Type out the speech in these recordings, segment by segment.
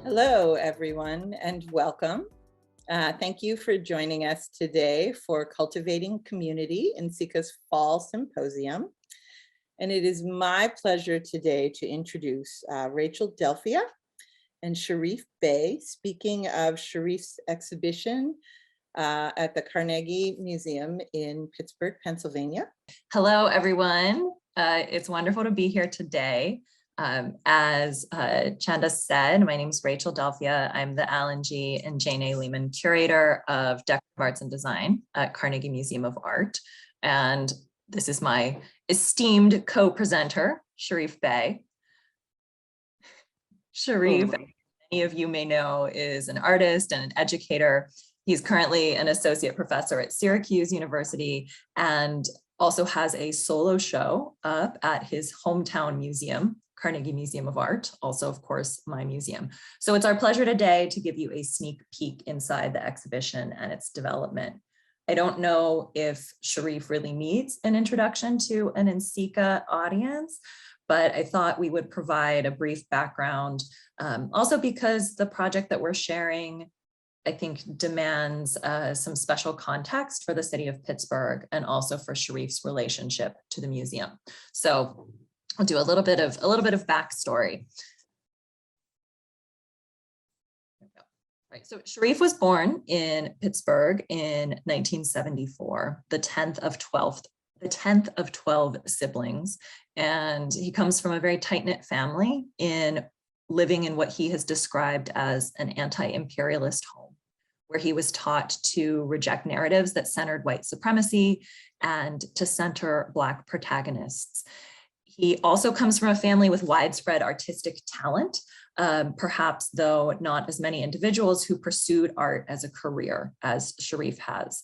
Hello, everyone, and welcome. Thank you for joining us today for Cultivating Community Nsika's Fall Symposium. And it is my pleasure today to introduce Rachel Delphia and Sharif Bey, speaking of Sharif's exhibition at the Carnegie Museum in Pittsburgh, Pennsylvania. Hello, everyone. It's wonderful to be here today. As Chanda said, my name is Rachel Delphia. I'm the Alan G. and Jane A. Lehman Curator of Decorative Arts and Design at Carnegie Museum of Art. And this is my esteemed co-presenter, Sharif Bey. Sharif, many of you may know, is an artist and an educator. He's currently an associate professor at Syracuse University and also has a solo show up at his hometown museum, Carnegie Museum of Art, also, of course, my museum. So it's our pleasure today to give you a sneak peek inside the exhibition and its development. I don't know if Sharif really needs an introduction to an Nsika audience, but I thought we would provide a brief background, also because the project that we're sharing, I think, demands some special context for the city of Pittsburgh and also for Sharif's relationship to the museum. So I'll do a little bit of backstory. Right, so Sharif was born in Pittsburgh in 1974, the 10th of 12 siblings, and he comes from a very tight-knit family living in what he has described as an anti-imperialist home, where he was taught to reject narratives that centered white supremacy and to center Black protagonists. He also comes from a family with widespread artistic talent, perhaps though not as many individuals who pursued art as a career as Sharif has.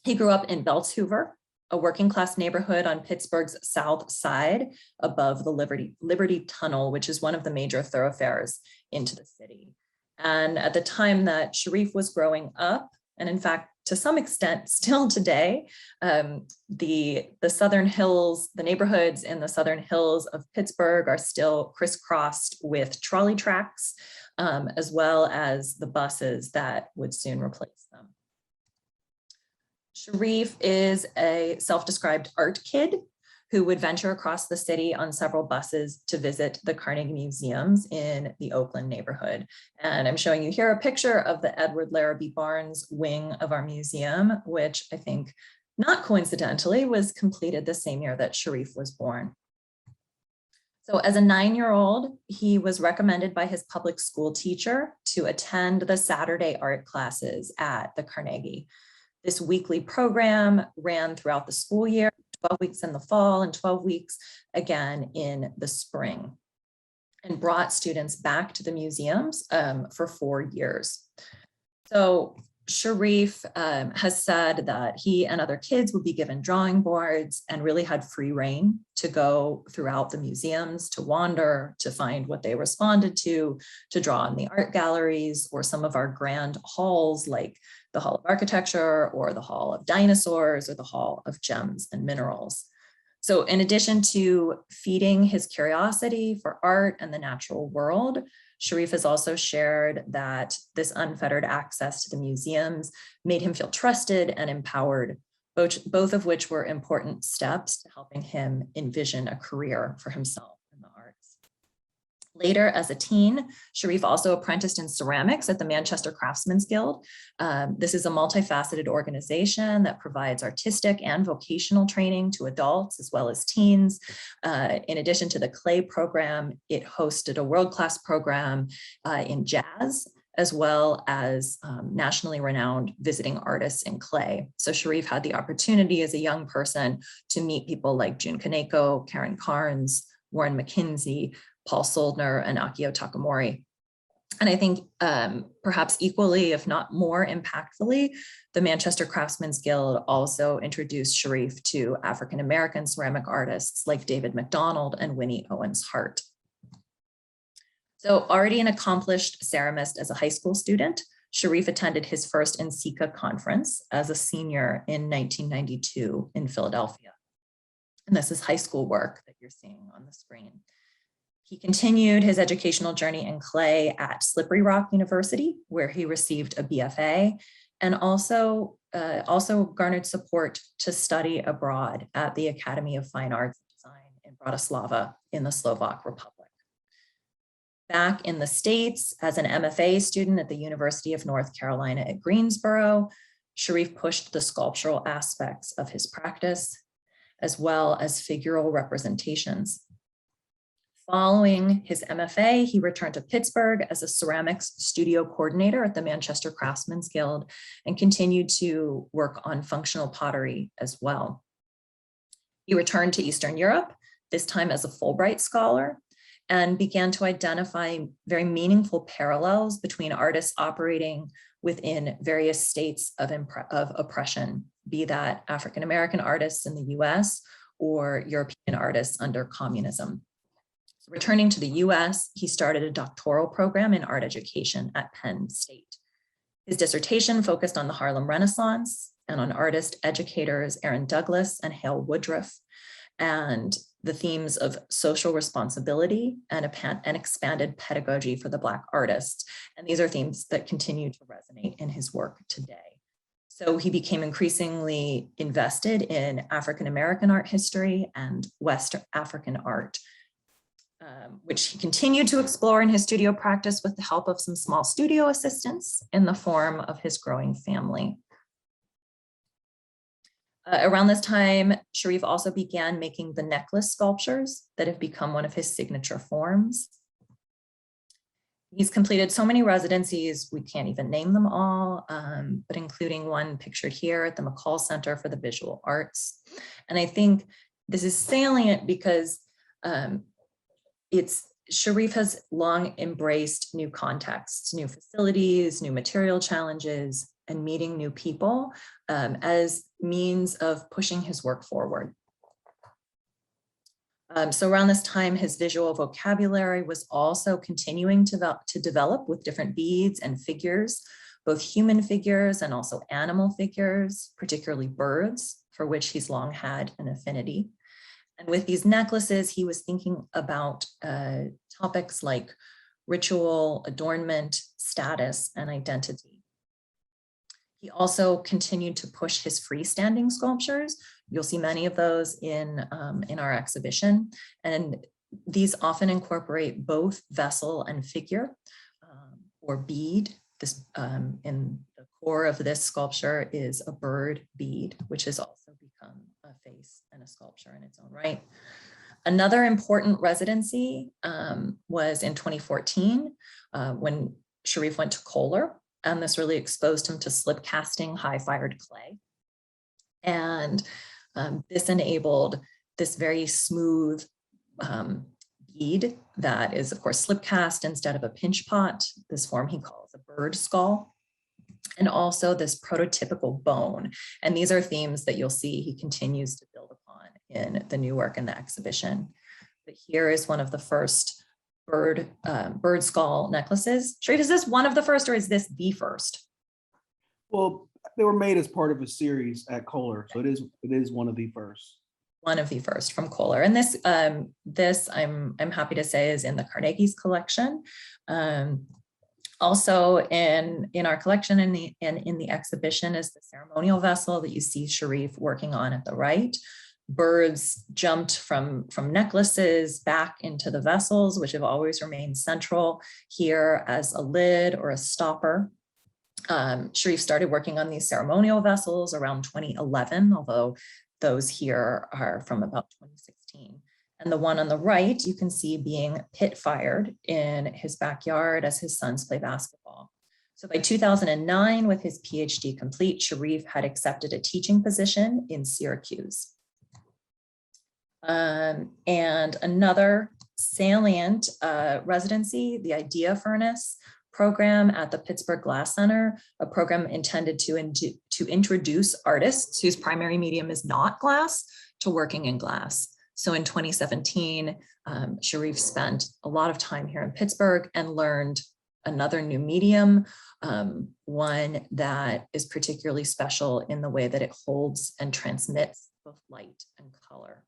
He grew up in Beltshoover, a working class neighborhood on Pittsburgh's south side above the Liberty Tunnel, which is one of the major thoroughfares into the city. And at the time that Sharif was growing up, and in fact, to some extent still today, the southern hills, the neighborhoods in the southern hills of Pittsburgh are still crisscrossed with trolley tracks, as well as the buses that would soon replace them. Sharif is a self-described art kid who would venture across the city on several buses to visit the Carnegie Museums in the Oakland neighborhood. And I'm showing you here a picture of the Edward Larrabee Barnes wing of our museum, which I think, not coincidentally, was completed the same year that Sharif was born. So as a 9-year-old, he was recommended by his public school teacher to attend the Saturday art classes at the Carnegie. This weekly program ran throughout the school year, 12 weeks in the fall and 12 weeks again in the spring, and brought students back to the museums for 4 years. So Sharif has said that he and other kids would be given drawing boards and really had free reign to go throughout the museums, to wander, to find what they responded to draw in the art galleries or some of our grand halls like the Hall of Architecture or the Hall of Dinosaurs or the Hall of Gems and Minerals. So in addition to feeding his curiosity for art and the natural world, Sharif has also shared that this unfettered access to the museums made him feel trusted and empowered, both of which were important steps to helping him envision a career for himself in the arts. Later, as a teen, Sharif also apprenticed in ceramics at the Manchester Craftsmen's Guild. This is a multifaceted organization that provides artistic and vocational training to adults as well as teens. In addition to the clay program, it hosted a world-class program in jazz, as well as nationally renowned visiting artists in clay. So Sharif had the opportunity as a young person to meet people like Jun Kaneko, Karen Carnes, Warren McKinsey, Paul Soldner, and Akio Takamori. And I think perhaps equally, if not more impactfully, the Manchester Craftsmen's Guild also introduced Sharif to African-American ceramic artists like David McDonald and Winnie Owens Hart. So already an accomplished ceramist as a high school student, Sharif attended his first Nsika conference as a senior in 1992 in Philadelphia. And this is high school work that you're seeing on the screen. He continued his educational journey in clay at Slippery Rock University, where he received a BFA, and also garnered support to study abroad at the Academy of Fine Arts and Design in Bratislava in the Slovak Republic. Back in the States, as an MFA student at the University of North Carolina at Greensboro, Sharif pushed the sculptural aspects of his practice, as well as figural representations. Following his MFA, he returned to Pittsburgh as a ceramics studio coordinator at the Manchester Craftsmen's Guild and continued to work on functional pottery as well. He returned to Eastern Europe, this time as a Fulbright scholar, and began to identify very meaningful parallels between artists operating within various states of oppression, be that African-American artists in the US or European artists under communism. Returning to the US, he started a doctoral program in art education at Penn State. His dissertation focused on the Harlem Renaissance and on artist educators Aaron Douglas and Hale Woodruff, and the themes of social responsibility and expanded pedagogy for the Black artists. And these are themes that continue to resonate in his work today. So he became increasingly invested in African-American art history and West African art, which he continued to explore in his studio practice with the help of some small studio assistants in the form of his growing family. Around this time, Sharif also began making the necklace sculptures that have become one of his signature forms. He's completed so many residencies, we can't even name them all, but including one pictured here at the McCall Center for the Visual Arts. And I think this is salient because Sharif has long embraced new contexts, new facilities, new material challenges, and meeting new people as means of pushing his work forward. So around this time, his visual vocabulary was also continuing to develop with different beads and figures, both human figures and also animal figures, particularly birds, for which he's long had an affinity. And with these necklaces, he was thinking about topics like ritual, adornment, status, and identity. He also continued to push his freestanding sculptures. You'll see many of those in our exhibition. And these often incorporate both vessel and figure or bead. This, in the core of this sculpture is a bird bead, which has also become a face and a sculpture in its own right. Another important residency was in 2014 when Sharif went to Kohler. And this really exposed him to slip casting high-fired clay. And this enabled this very smooth bead that is, of course, slip cast instead of a pinch pot. This form he calls a bird skull. And also this prototypical bone. And these are themes that you'll see he continues to build upon in the new work in the exhibition. But here is one of the first bird skull necklaces. Sharif, is this one of the first or is this the first? Well, they were made as part of a series at Kohler, so it is one of the first. One of the first from Kohler, and this I'm happy to say is in the Carnegie's collection. Also in our collection and in the exhibition is the ceremonial vessel that you see Sharif working on at the right. Birds jumped from necklaces back into the vessels, which have always remained central here as a lid or a stopper. Sharif started working on these ceremonial vessels around 2011, although those here are from about 2016. And the one on the right, you can see being pit fired in his backyard as his sons play basketball. So by 2009, with his PhD complete, Sharif had accepted a teaching position in Syracuse. And another salient residency, the Idea Furnace program at the Pittsburgh Glass Center, a program intended to introduce artists whose primary medium is not glass to working in glass. So in 2017, Sharif spent a lot of time here in Pittsburgh and learned another new medium, one that is particularly special in the way that it holds and transmits both light and color.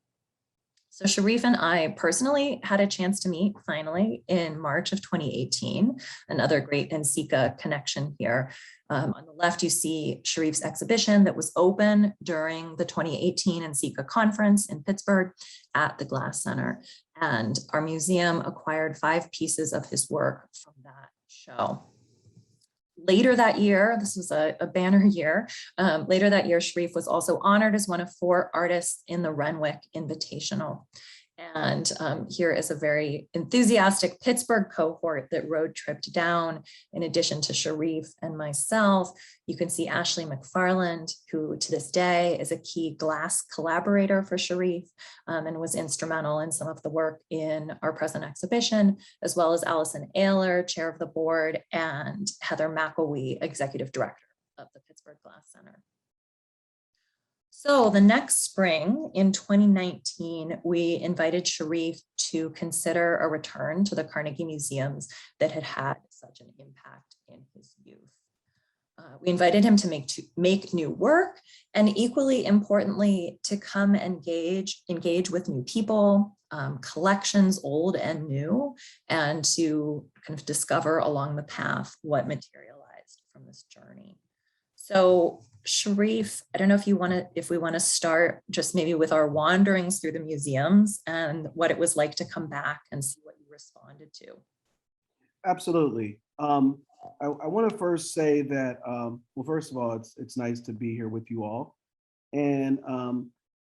So Sharif and I personally had a chance to meet finally in March of 2018, another great NCICA connection here. On the left, you see Sharif's exhibition that was open during the 2018 NCICA conference in Pittsburgh at the Glass Center. And our museum acquired 5 pieces of his work from that show. Later that year, this was a banner year, later that year, Sharif was also honored as one of 4 artists in the Renwick Invitational. And here is a very enthusiastic Pittsburgh cohort that road tripped down. In addition to Sharif and myself, you can see Ashley McFarland, who to this day is a key glass collaborator for Sharif and was instrumental in some of the work in our present exhibition, as well as Allison Ayler, chair of the board, and Heather McElwee, executive director of the Pittsburgh Glass Center. So the next spring in 2019, we invited Sharif to consider a return to the Carnegie Museums that had had such an impact in his youth. We invited him to make new work, and equally importantly, to come engage with new people, collections old and new, and to kind of discover along the path what materialized from this journey. So Sharif, I don't know if we want to start just maybe with our wanderings through the museums and what it was like to come back and see what you responded to. Absolutely. I want to first say that, well, first of all, it's nice to be here with you all. And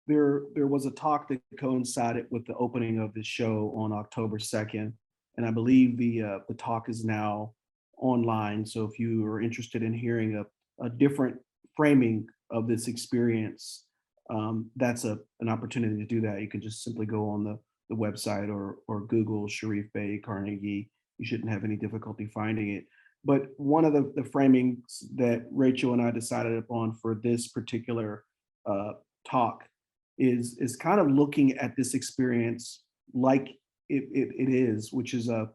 there was a talk that coincided with the opening of the show on October 2nd. And I believe the talk is now online. So if you are interested in hearing a different framing of this experience, that's an opportunity to do that. You can just simply go on the website or Google Sharif Bey Carnegie. You shouldn't have any difficulty finding it. But one of the framings that Rachel and I decided upon for this particular talk is kind of looking at this experience like it is, which is a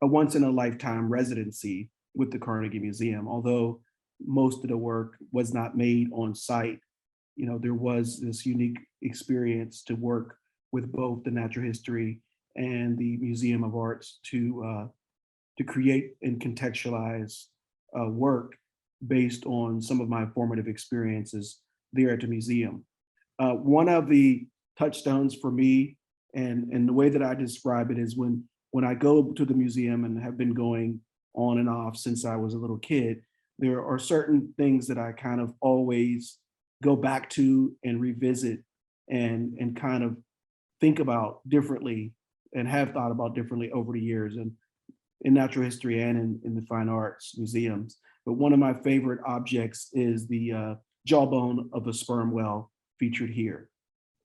once in a lifetime residency with the Carnegie Museum. Although most of the work was not made on site, you know, there was this unique experience to work with both the Natural History and the Museum of Arts to create and contextualize work based on some of my formative experiences there at the museum. One of the touchstones for me, and the way that I describe it, is when I go to the museum, and have been going on and off since I was a little kid, there are certain things that I kind of always go back to and revisit and kind of think about differently, and have thought about differently over the years, and in natural history and in the fine arts museums. But one of my favorite objects is the jawbone of a sperm whale featured here.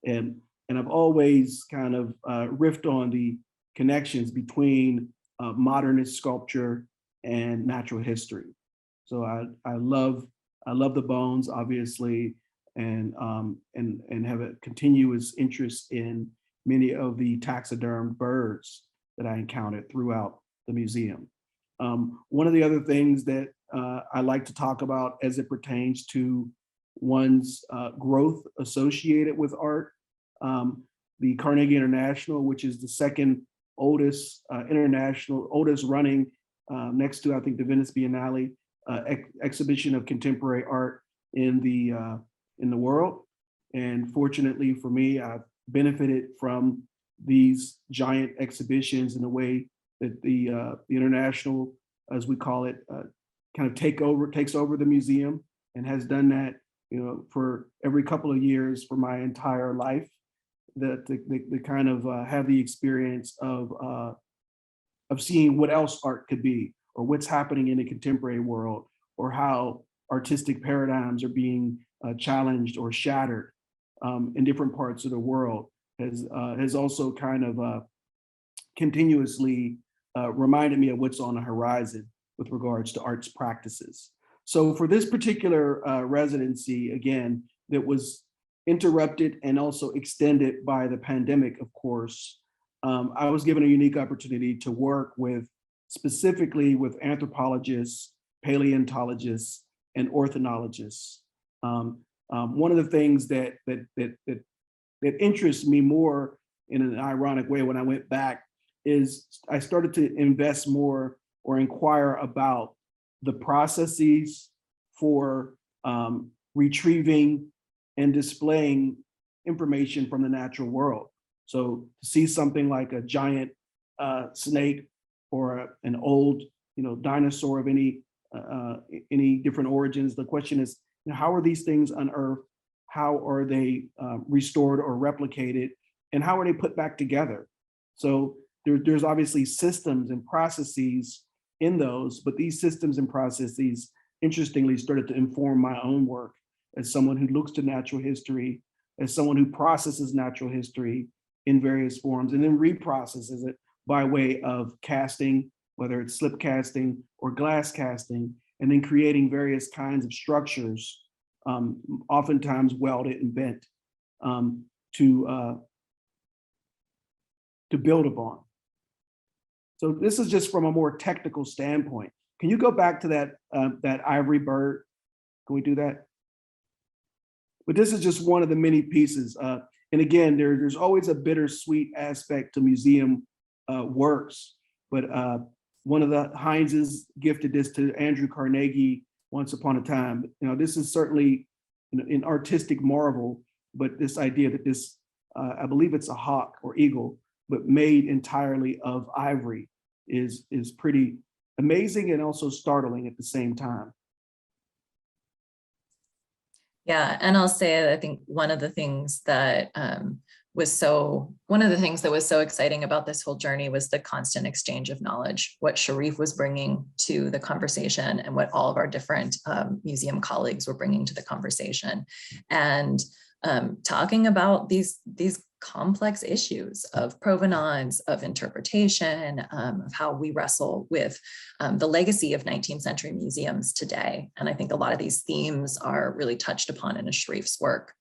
And I've always kind of riffed on the connections between modernist sculpture and natural history. So I love the bones, obviously, and have a continuous interest in many of the taxidermed birds that I encountered throughout the museum. One of the other things that I like to talk about as it pertains to one's growth associated with art, the Carnegie International, which is the second oldest oldest running, next to, I think, the Venice Biennale, exhibition of contemporary art in the world. And fortunately for me, I've benefited from these giant exhibitions in a way that the international, as we call it, kind of takes over the museum, and has done that, you know, for every couple of years for my entire life. That they kind of have the experience of seeing what else art could be, or what's happening in the contemporary world, or how artistic paradigms are being challenged or shattered in different parts of the world, has also kind of continuously reminded me of what's on the horizon with regards to arts practices. So for this particular residency, again, that was interrupted and also extended by the pandemic, of course, I was given a unique opportunity to work specifically with anthropologists, paleontologists, and ornithologists. One of the things that that interests me more in an ironic way when I went back is I started to invest more or inquire about the processes for retrieving and displaying information from the natural world. So to see something like a giant snake or an old, dinosaur of any different origins, the question is, how are these things unearthed? How are they restored or replicated? And how are they put back together? So there's obviously systems and processes in those, but these systems and processes, interestingly, started to inform my own work as someone who looks to natural history, as someone who processes natural history in various forms, and then reprocesses it by way of casting, whether it's slip casting or glass casting, and then creating various kinds of structures, oftentimes welded and bent, to build upon. So this is just from a more technical standpoint. Can you go back to that ivory bird? Can we do that? But this is just one of the many pieces. And again, there's always a bittersweet aspect to museum works. But one of the Hineses gifted this to Andrew Carnegie once upon a time. This is certainly an artistic marvel, but this idea that this, I believe it's a hawk or eagle, but made entirely of ivory is pretty amazing and also startling at the same time. Yeah, and I'll say that I think one of the things that was so exciting about this whole journey was the constant exchange of knowledge, what Sharif was bringing to the conversation and what all of our different museum colleagues were bringing to the conversation. And talking about these complex issues of provenance, of interpretation, of how we wrestle with the legacy of 19th century museums today. And I think a lot of these themes are really touched upon in Sharif's work.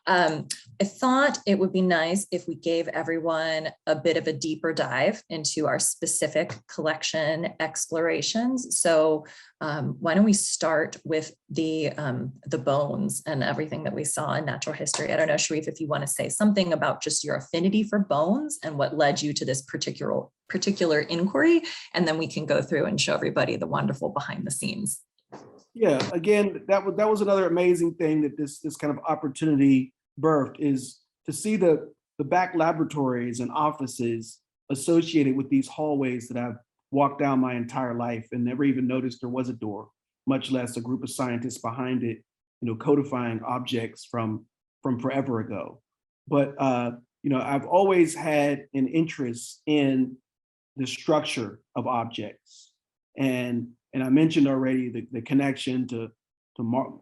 I thought it would be nice if we gave everyone a bit of a deeper dive into our specific collection explorations. So why don't we start with the bones and everything that we saw in natural history. I don't know, Sharif, if you want to say something about just your affinity for bones and what led you to this particular inquiry, and then we can go through and show everybody the wonderful behind the scenes. Yeah, again, that was another amazing thing that this kind of opportunity birthed, is to see the back laboratories and offices associated with these hallways that I've walked down my entire life and never even noticed there was a door, much less a group of scientists behind it, codifying objects from forever ago. But I've always had an interest in the structure of objects, and I mentioned already the connection to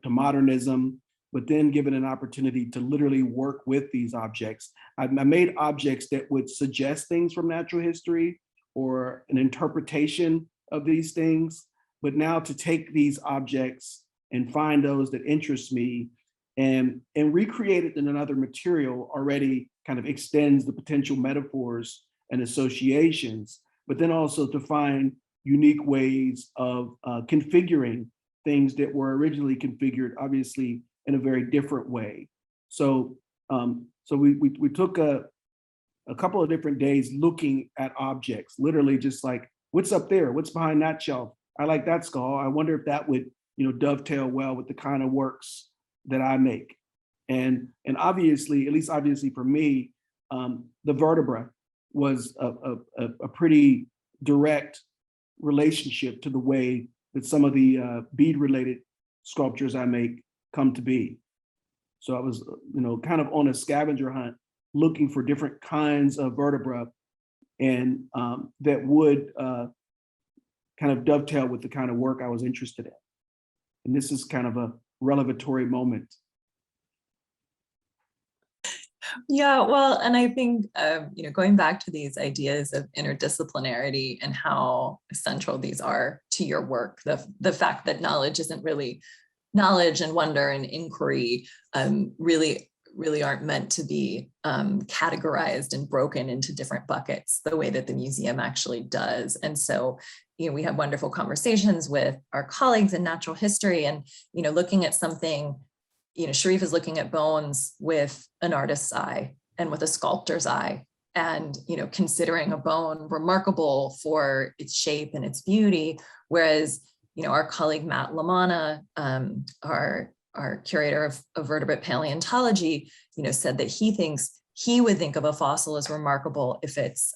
modernism, but then given an opportunity to literally work with these objects. I made objects that would suggest things from natural history or an interpretation of these things, but now to take these objects and find those that interest me and recreate it in another material already kind of extends the potential metaphors and associations, but then also to find unique ways of configuring things that were originally configured, obviously, in a very different way. So, we took a couple of different days looking at objects, literally just like, what's up there? What's behind that shelf? I like that skull. I wonder if that would, dovetail well with the kind of works that I make. And obviously, at least obviously for me, the vertebra was a pretty direct relationship to the way that some of the bead-related sculptures I make come to be. So I was, kind of on a scavenger hunt, looking for different kinds of vertebra, and that would kind of dovetail with the kind of work I was interested in. And this is kind of a revelatory moment. Yeah, well, and I think, going back to these ideas of interdisciplinarity and how essential these are to your work, the fact that knowledge isn't really knowledge, and wonder and inquiry really aren't meant to be categorized and broken into different buckets the way that the museum actually does. And so, we have wonderful conversations with our colleagues in natural history, and, looking at something, Sharif is looking at bones with an artist's eye, and with a sculptor's eye. And, considering a bone remarkable for its shape and its beauty, whereas, our colleague Matt Lamana, our curator of vertebrate paleontology, said that he would think of a fossil as remarkable if it's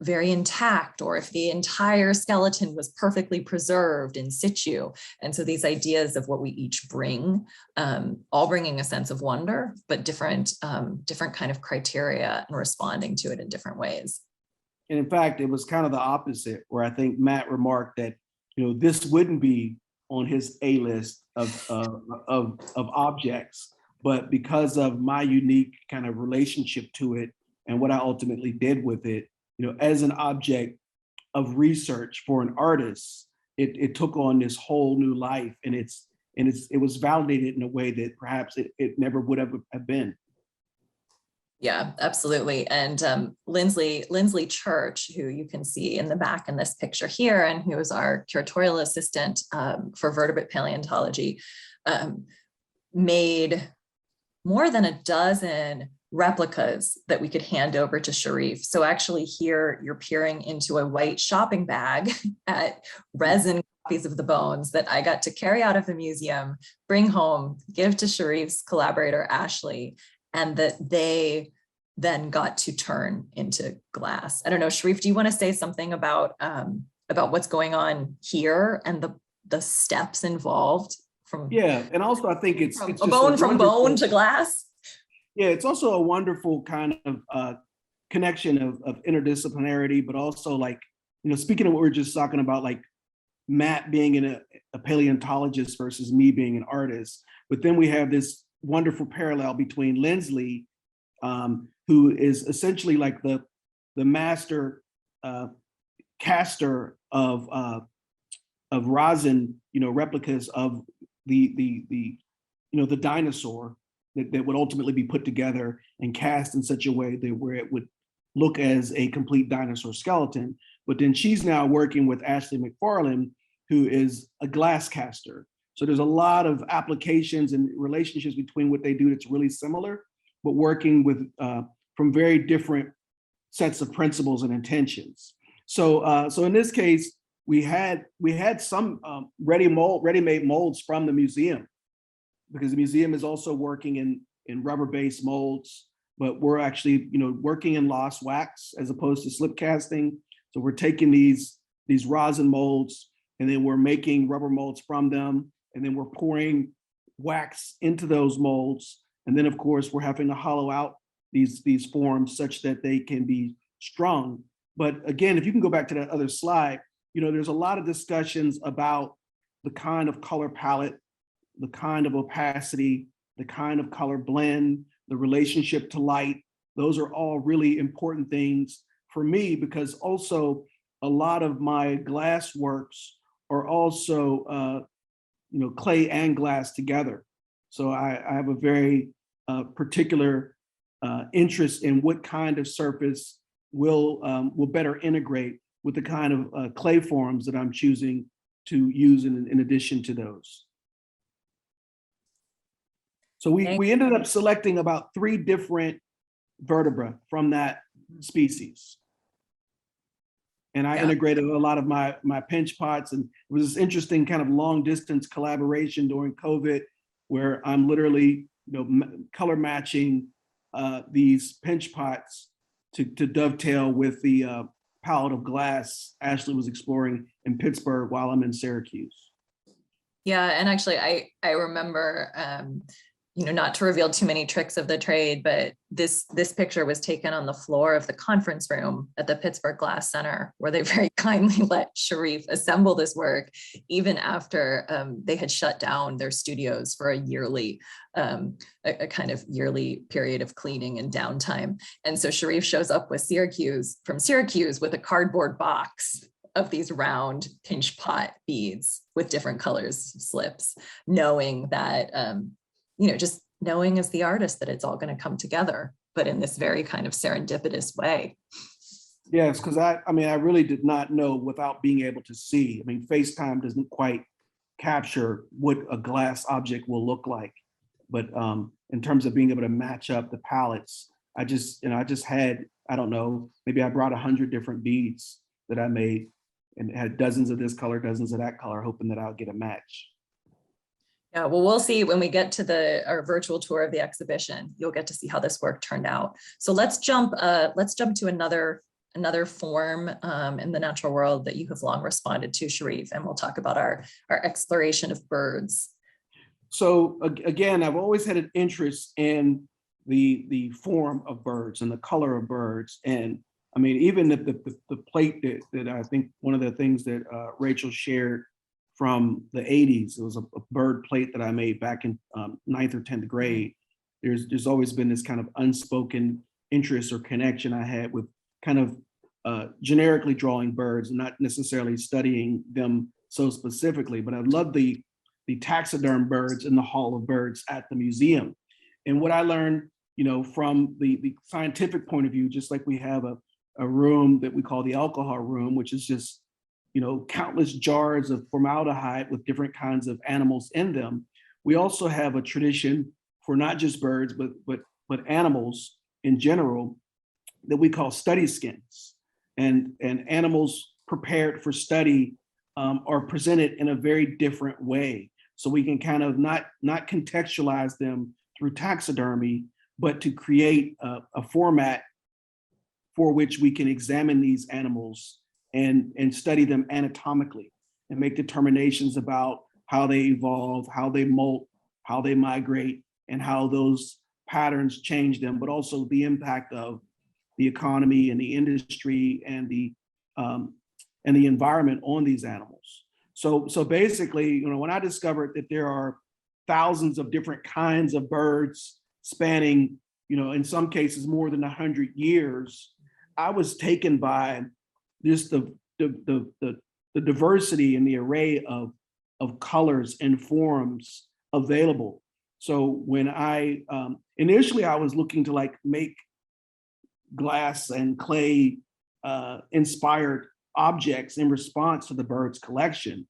very intact, or if the entire skeleton was perfectly preserved in situ. And so these ideas of what we each bring, all bringing a sense of wonder, but different kind of criteria and responding to it in different ways. And in fact, it was kind of the opposite, where I think Matt remarked that, this wouldn't be on his A list of objects, but because of my unique kind of relationship to it and what I ultimately did with it, as an object of research for an artist, it took on this whole new life, and it was validated in a way that perhaps it never would have been. Yeah, absolutely. And Lindsley Church, who you can see in the back in this picture here, and who is our curatorial assistant for vertebrate paleontology, made more than a dozen replicas that we could hand over to Sharif. So actually here you're peering into a white shopping bag at resin copies of the bones that I got to carry out of the museum, bring home, give to Sharif's collaborator, Ashley, and that they then got to turn into glass. I don't know, Sharif, do you want to say something about what's going on here and the steps involved from? Yeah, and also I think it's a bone from bone to glass. Yeah, it's also a wonderful kind of connection of interdisciplinarity, but also, like, speaking of what we were just talking about, like Matt being a paleontologist versus me being an artist. But then we have this wonderful parallel between Lindsley, who is essentially like the master caster of rosin, replicas of the dinosaur that would ultimately be put together and cast in such a way that where it would look as a complete dinosaur skeleton. But then she's now working with Ashley McFarland, who is a glass caster. So there's a lot of applications and relationships between what they do that's really similar, but working with from very different sets of principles and intentions. So in this case, we had some ready-made molds from the museum, because the museum is also working in rubber-based molds, but we're actually working in lost wax as opposed to slip casting. So we're taking these rosin molds, and then we're making rubber molds from them, and then we're pouring wax into those molds, and then of course we're having to hollow out these forms such that they can be strung. But again, if you can go back to that other slide, there's a lot of discussions about the kind of color palette, the kind of opacity, the kind of color blend, the relationship to light. Those are all really important things for me, because also a lot of my glass works are also clay and glass together. So I have a very particular interest in what kind of surface will better integrate with the kind of clay forms that I'm choosing to use in addition to those. So we ended up selecting about 3 different vertebrae from that species. And I integrated a lot of my pinch pots, and it was this interesting kind of long distance collaboration during COVID, where I'm literally color matching these pinch pots to dovetail with the palette of glass Ashley was exploring in Pittsburgh while I'm in Syracuse. Yeah, and actually I remember, not to reveal too many tricks of the trade, but this picture was taken on the floor of the conference room at the Pittsburgh Glass Center, where they very kindly let Sharif assemble this work, even after they had shut down their studios for a kind of yearly period of cleaning and downtime. And so Sharif shows up from Syracuse with a cardboard box of these round pinch pot beads with different colors, slips, knowing that just knowing as the artist that it's all going to come together, but in this very kind of serendipitous way. Yes, because I really did not know without being able to see. FaceTime doesn't quite capture what a glass object will look like. But in terms of being able to match up the palettes, I just had, I don't know, maybe I brought 100 different beads that I made and had dozens of this color, dozens of that color, hoping that I'll get a match. Yeah, well, we'll see when we get to our virtual tour of the exhibition. You'll get to see how this work turned out. So let's jump to another form in the natural world that you have long responded to, Sharif, and we'll talk about our exploration of birds. So again, I've always had an interest in the form of birds and the color of birds. And I mean, even the plate that I think one of the things that Rachel shared from the 80s, it was a bird plate that I made back in 9th or 10th grade. There's always been this kind of unspoken interest or connection I had with kind of generically drawing birds and not necessarily studying them so specifically, but I love the taxiderm birds in the Hall of Birds at the museum. And what I learned, you know, from the scientific point of view, just like we have a room that we call the alcohol room, which is just, you know, countless jars of formaldehyde with different kinds of animals in them. We also have a tradition for not just birds, but animals in general that we call study skins. And animals prepared for study are presented in a very different way. So we can kind of not contextualize them through taxidermy, but to create a format for which we can examine these animals and study them anatomically and make determinations about how they evolve, how they molt, how they migrate, and how those patterns change them, but also the impact of the economy and the industry and the environment on these animals. So basically, you know, when I discovered that there are thousands of different kinds of birds spanning, you know, in some cases more than 100 years, I was taken by just the diversity and the array of colors and forms available. So when I initially I was looking to like make glass and clay inspired objects in response to the birds collection.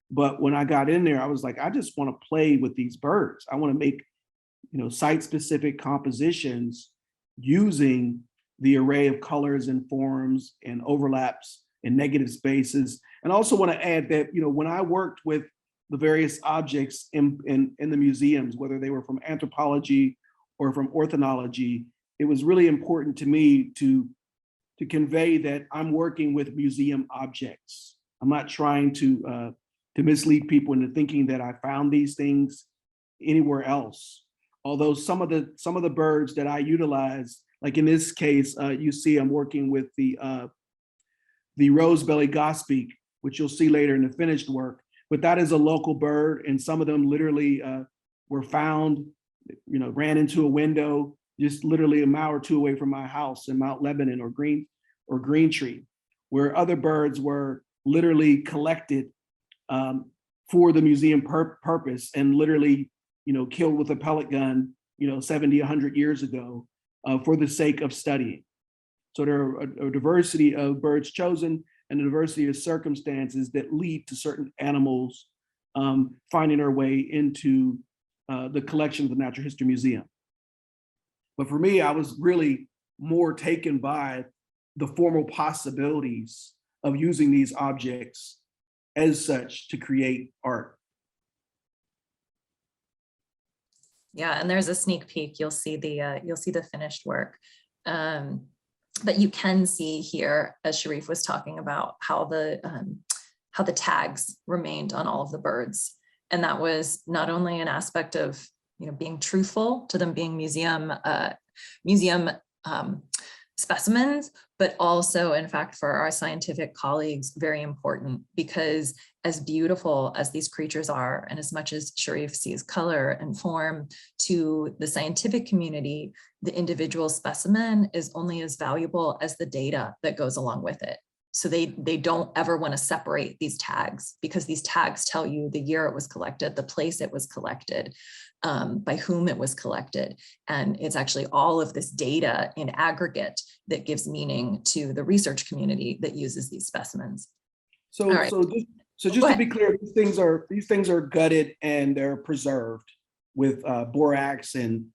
But when I got in there, I was like, I just want to play with these birds. I want to make, you know, site-specific compositions using the array of colors and forms and overlaps and negative spaces. And also want to add that, you know, when I worked with the various objects in the museums, whether they were from anthropology or from ornithology, it was really important to me to convey that I'm working with museum objects. I'm not trying to mislead people into thinking that I found these things anywhere else. Although some of the birds that I utilize, like in this case, you see I'm working with the rose-bellied grosbeak, which you'll see later in the finished work. But that is a local bird, and some of them literally were found, you know, ran into a window just literally a mile or two away from my house in Mount Lebanon or Green Tree, where other birds were literally collected for the museum purpose and literally, you know, killed with a pellet gun, you know, 70, 100 years ago for the sake of studying. So there are a diversity of birds chosen and a diversity of circumstances that lead to certain animals finding their way into the collection of the Natural History Museum. But for me, I was really more taken by the formal possibilities of using these objects as such to create art. Yeah, and there's a sneak peek. You'll see the finished work. But you can see here, as Sharif was talking about, how the tags remained on all of the birds, and that was not only an aspect of, you know, being truthful to them being museum specimens, but also, in fact, for our scientific colleagues, very important, because as beautiful as these creatures are, and as much as Sharif sees color and form, to the scientific community, the individual specimen is only as valuable as the data that goes along with it. So they don't ever want to separate these tags, because these tags tell you the year it was collected, the place it was collected, by whom it was collected. And it's actually all of this data in aggregate that gives meaning to the research community that uses these specimens. So, right. so just to be clear, these things are gutted and they're preserved with borax and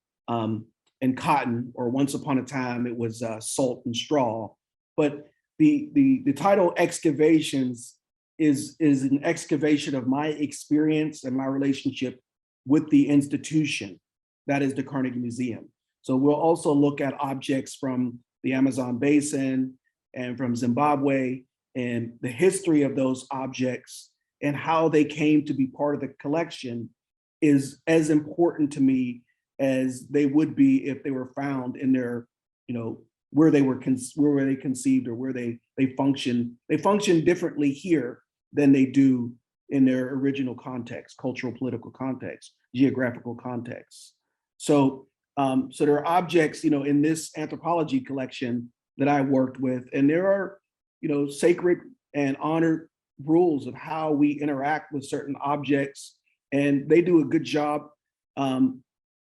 and cotton, or once upon a time it was salt and straw. But the title Excavations is an excavation of my experience and my relationship with the institution that is the Carnegie Museum. So we'll also look at objects from the Amazon basin and from Zimbabwe, and the history of those objects and how they came to be part of the collection is as important to me as they would be if they were found in their, where they were conceived, or where they function. They function differently here than they do in their original context, cultural, political context, geographical context. So there are objects, in this anthropology collection that I worked with, and there are, sacred and honored rules of how we interact with certain objects, and they do a good job,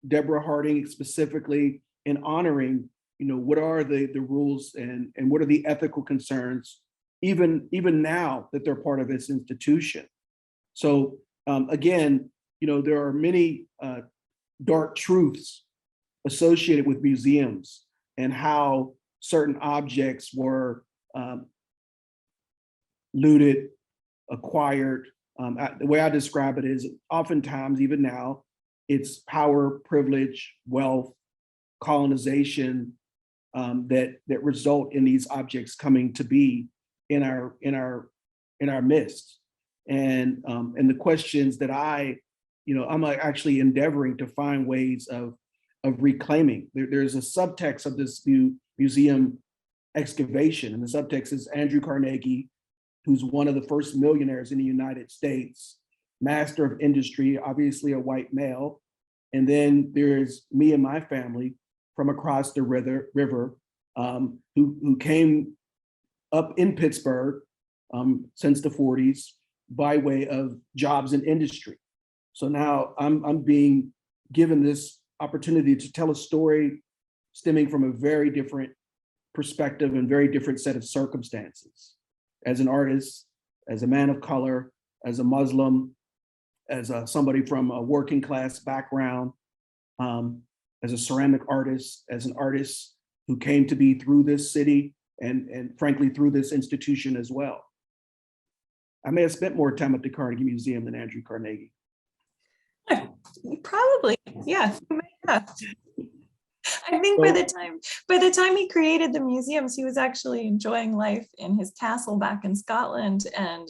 Deborah Harding specifically, in honoring, what are the rules and what are the ethical concerns, even now that they're part of this institution. So again, there are many dark truths associated with museums and how certain objects were looted, acquired. The way I describe it is oftentimes, even now, it's power, privilege, wealth, colonization that result in these objects coming to be in our midst. And the questions that I'm actually endeavoring to find ways of reclaiming. There's a subtext of this new museum excavation, and the subtext is Andrew Carnegie, who's one of the first millionaires in the United States, master of industry, obviously a white male. And then there's me and my family from across the river, who came up in Pittsburgh since the 40s by way of jobs in industry. So now I'm being given this opportunity to tell a story stemming from a very different perspective and very different set of circumstances. As an artist, as a man of color, as a Muslim, as somebody from a working class background, as a ceramic artist, as an artist who came to be through this city and frankly through this institution as well. I may have spent more time at the Carnegie Museum than Andrew Carnegie. Probably, yeah. I think by the time he created the museums, he was actually enjoying life in his castle back in Scotland and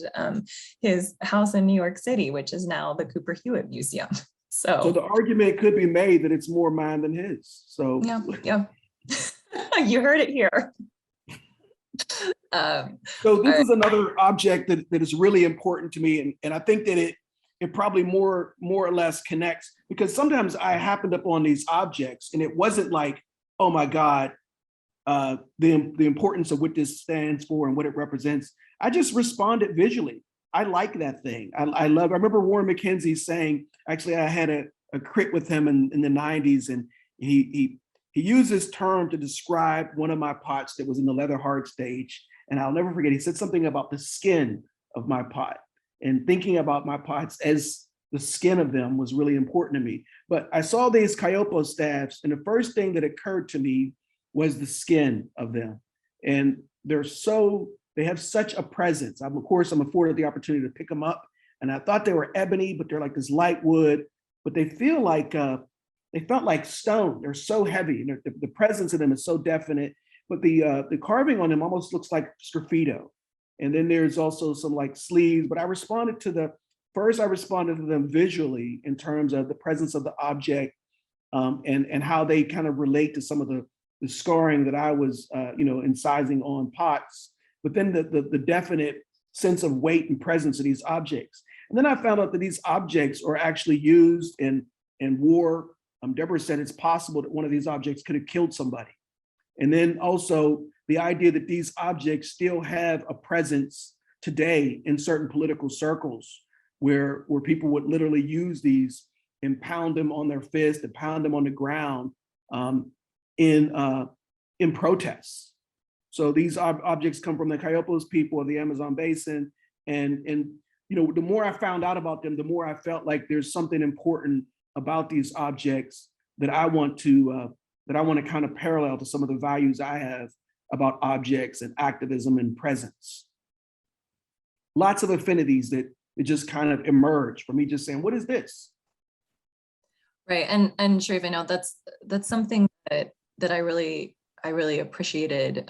his house in New York City, which is now the Cooper Hewitt Museum. So the argument could be made that it's more mine than his. So yeah. You heard it here. So this is another object that is really important to me, and I think that it probably more or less connects, because sometimes I happened upon these objects and it wasn't like, oh my God, the importance of what this stands for and what it represents. I just responded visually. I like that thing. I remember Warren McKenzie saying, actually I had a crit with him in the 90s, and he used this term to describe one of my pots that was in the leather hard stage. And I'll never forget, he said something about the skin of my pot. And thinking about my pots as the skin of them was really important to me. But I saw these Kayopo staffs, and the first thing that occurred to me was the skin of them. And they have such a presence. Of course, I'm afforded the opportunity to pick them up, and I thought they were ebony, but they're like this light wood, but they feel like, they felt like stone. They're so heavy, and the presence of them is so definite, but the carving on them almost looks like sgraffito. And then there's also some like sleeves, but I responded to them visually in terms of the presence of the object and how they kind of relate to some of the scarring that I was, incising on pots, but then the definite sense of weight and presence of these objects. And then I found out that these objects are actually used in war. Deborah said it's possible that one of these objects could have killed somebody. And then also the idea that these objects still have a presence today in certain political circles where people would literally use these and pound them on their fist and pound them on the ground in protests. So these objects come from the Kayopos people of the Amazon basin. And the more I found out about them, the more I felt like there's something important about these objects that I want to that I want to kind of parallel to some of the values I have about objects and activism and presence. Lots of affinities that just kind of emerge from me just saying, what is this? Right, and Sharif, I know that's something that I really appreciated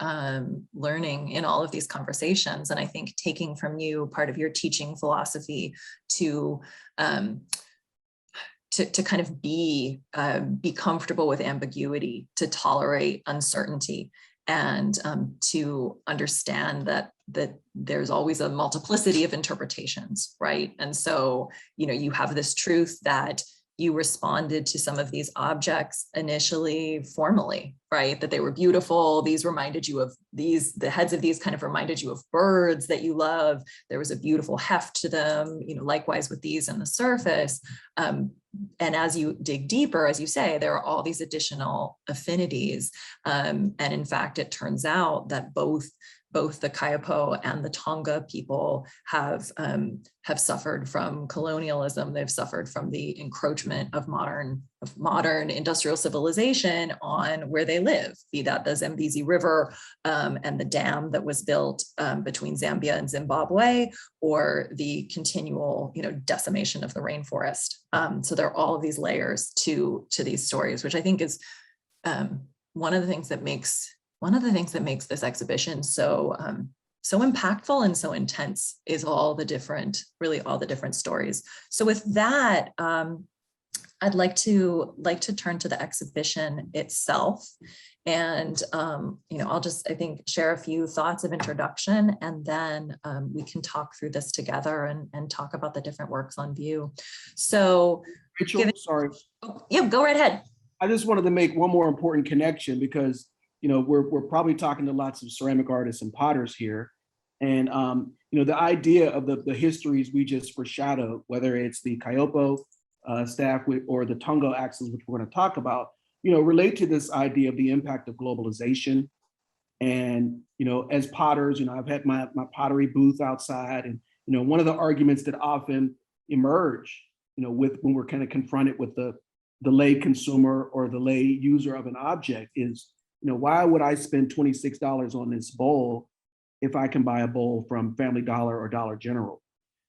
learning in all of these conversations, and I think taking from you part of your teaching philosophy to kind of be comfortable with ambiguity, to tolerate uncertainty, and to understand that there's always a multiplicity of interpretations, right? And so, you know, you have this truth that you responded to some of these objects initially formally, right? That they were beautiful. These reminded you of these, the heads of these kind of reminded you of birds that you love. There was a beautiful heft to them, you know, likewise with these on the surface. And as you dig deeper, as you say, there are all these additional affinities. And in fact, it turns out that both the Kayapo and the Tonga people have suffered from colonialism. They've suffered from the encroachment of modern industrial civilization on where they live, be that the Zambezi River and the dam that was built between Zambia and Zimbabwe, or the continual, you know, decimation of the rainforest. So there are all of these layers to these stories, which I think is one of the things that makes this exhibition so impactful and so intense is all the different stories. So with that, I'd like to turn to the exhibition itself, and you know, I'll just, I think, share a few thoughts of introduction, and then we can talk through this together and talk about the different works on view. So, Rachel, sorry. Oh, yeah, go right ahead. I just wanted to make one more important connection, because you know, we're probably talking to lots of ceramic artists and potters here. And, you know, the idea of the histories we just foreshadowed, whether it's the Kayapo staff or the Tonga axis, which we're going to talk about, you know, relate to this idea of the impact of globalization. And, you know, as potters, you know, I've had my pottery booth outside, and, you know, one of the arguments that often emerge, you know, when we're kind of confronted with the lay consumer or the lay user of an object is, you know, why would I spend $26 on this bowl if I can buy a bowl from Family Dollar or Dollar General?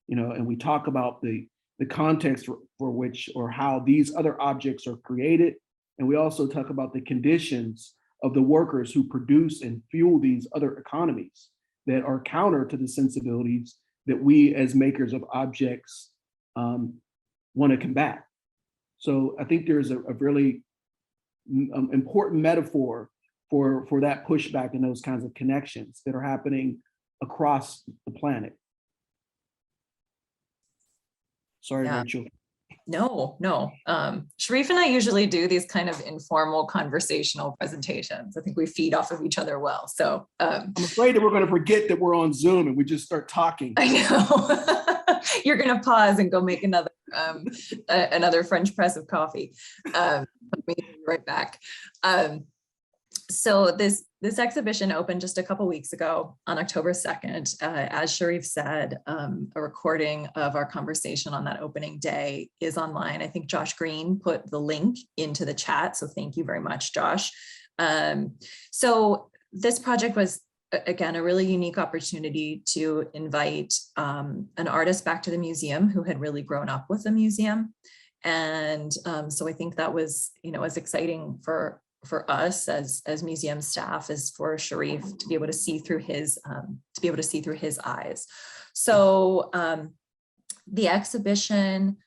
You know, and we talk about the context for which or how these other objects are created. And we also talk about the conditions of the workers who produce and fuel these other economies that are counter to the sensibilities that we as makers of objects want to combat. So I think there's a really important metaphor for that pushback and those kinds of connections that are happening across the planet. Sorry, Yeah. Rachel. No. Sharif and I usually do these kind of informal conversational presentations. I think we feed off of each other well. So I'm afraid that we're going to forget that we're on Zoom and we just start talking. I know. You're going to pause and go make another French press of coffee. Let me be right back. So this exhibition opened just a couple weeks ago on October 2nd. As Sharif said, a recording of our conversation on that opening day is online. I think Josh Green put the link into the chat, so thank you very much, Josh. So this project was, again, a really unique opportunity to invite an artist back to the museum who had really grown up with the museum. And so I think that was, you know, as exciting for us as museum staff as for Sharif to be able to see through his eyes. So the exhibition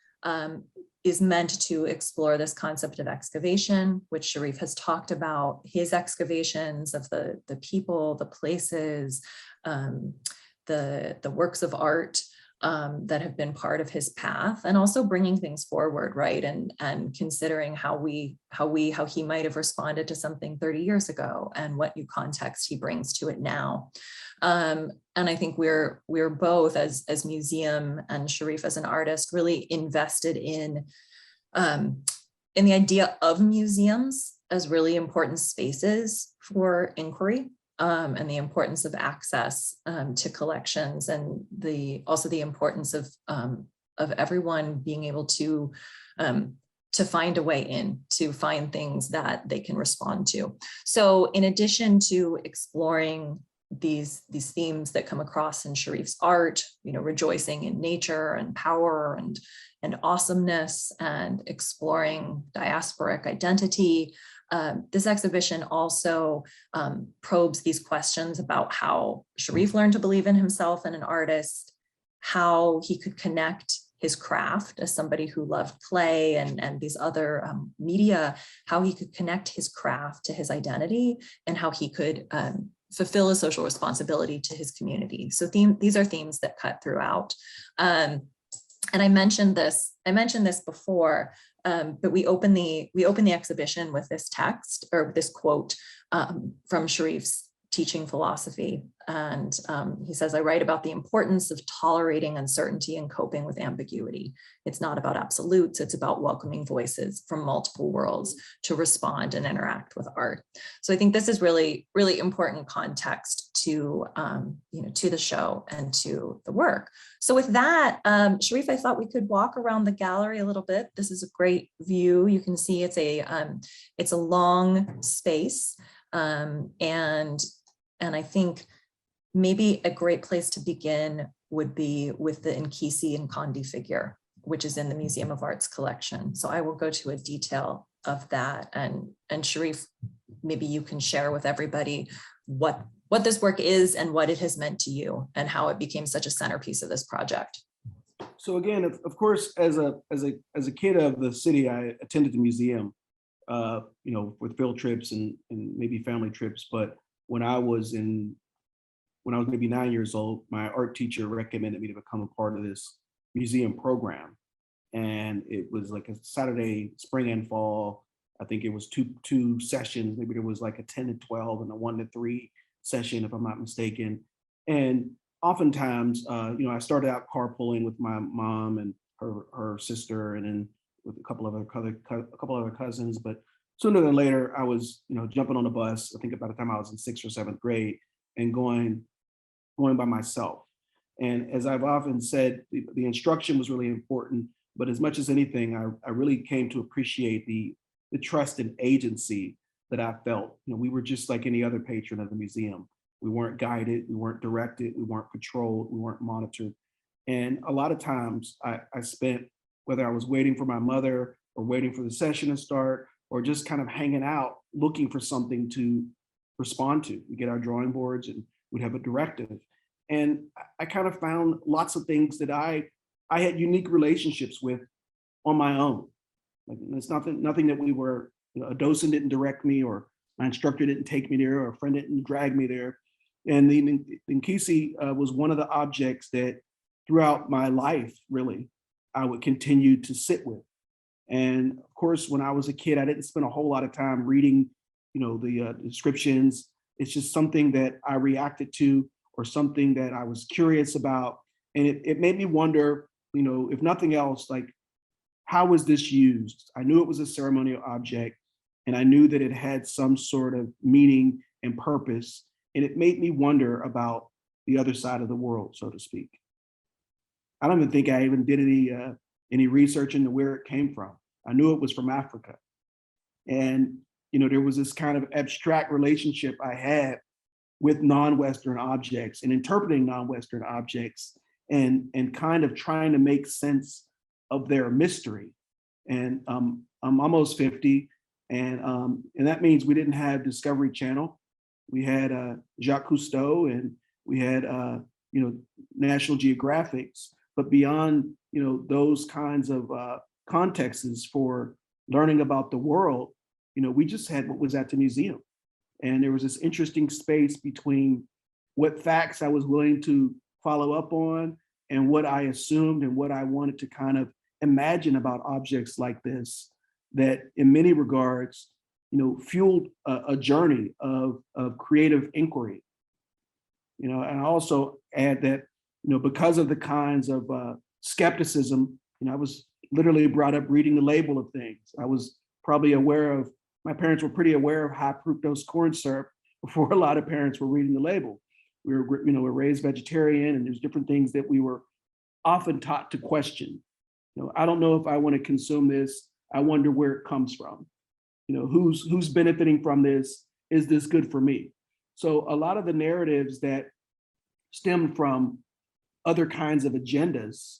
is meant to explore this concept of excavation, which Sharif has talked about, his excavations of the people, the places, the works of art that have been part of his path, and also bringing things forward, right? And considering how he might have responded to something 30 years ago and what new context he brings to it now. And I think we're both as museum and Sharif as an artist really invested in the idea of museums as really important spaces for inquiry. And the importance of access to collections, and also the importance of everyone being able to to find a way in, to find things that they can respond to. So in addition to exploring these themes that come across in Sharif's art, rejoicing in nature and power and awesomeness, and exploring diasporic identity, this exhibition also probes these questions about how Sharif learned to believe in himself and an artist, how he could connect his craft as somebody who loved play and these other media, how he could connect his craft to his identity, and how he could fulfill a social responsibility to his community. So these are themes that cut throughout. And I mentioned this before, but we open the exhibition with this text, or this quote from Sharif's teaching philosophy. And he says, "I write about the importance of tolerating uncertainty and coping with ambiguity. It's not about absolutes, it's about welcoming voices from multiple worlds to respond and interact with art." So I think this is really, really important context to, to the show and to the work. So with that, Sharif, I thought we could walk around the gallery a little bit. This is a great view. You can see it's a long space. And I think maybe a great place to begin would be with the Nkisi and nkondi figure, which is in the Museum of Art's collection. So I will go to a detail of that. And Sharif, maybe you can share with everybody what this work is and what it has meant to you and how it became such a centerpiece of this project. So again, of course, as a kid of the city, I attended the museum, with field trips and maybe family trips. But when I was maybe 9 years old, my art teacher recommended me to become a part of this museum program. And it was like a Saturday, spring and fall. I think it was two sessions. Maybe there was like a 10 to 12 and a 1 to 3 session, if I'm not mistaken. And oftentimes, I started out carpooling with my mom and her sister, and then with a couple other cousins. But sooner than later, I was, jumping on a bus. I think by the time I was in 6th or 7th grade, and going by myself. And as I've often said, the instruction was really important. But as much as anything, I really came to appreciate the trust and agency that I felt. We were just like any other patron of the museum. We weren't guided, we weren't directed, we weren't patrolled, we weren't monitored. And a lot of times I spent, whether I was waiting for my mother or waiting for the session to start, or just kind of hanging out, looking for something to respond to. We get our drawing boards and we'd have a directive. And I kind of found lots of things that I had unique relationships with on my own. Like, it's nothing that we were, a docent didn't direct me, or my instructor didn't take me there, or a friend didn't drag me there. And the Nkisi was one of the objects that throughout my life, really, I would continue to sit with. And of course, when I was a kid, I didn't spend a whole lot of time reading, the descriptions. It's just something that I reacted to, or something that I was curious about. And it made me wonder, if nothing else, like, how was this used? I knew it was a ceremonial object, and I knew that it had some sort of meaning and purpose. And it made me wonder about the other side of the world, so to speak. I don't even think I even did any research into where it came from. I knew it was from Africa. And, there was this kind of abstract relationship I had with non-Western objects and interpreting non-Western objects, and kind of trying to make sense of their mystery. And I'm almost 50, and that means we didn't have Discovery Channel. We had Jacques Cousteau, and we had National Geographics. But beyond those kinds of contexts for learning about the world, we just had what was at the museum. And there was this interesting space between what facts I was willing to follow up on and what I assumed and what I wanted to kind of imagine about objects like this, that in many regards, fueled a journey of creative inquiry. And I also add that, because of the kinds of skepticism, I was literally brought up reading the label of things. I was probably my parents were pretty aware of high fructose corn syrup before a lot of parents were reading the label. We're raised vegetarian, and there's different things that we were often taught to question. I don't know if I want to consume this. I wonder where it comes from. You know, who's benefiting from this? Is this good for me? So a lot of the narratives that stem from other kinds of agendas,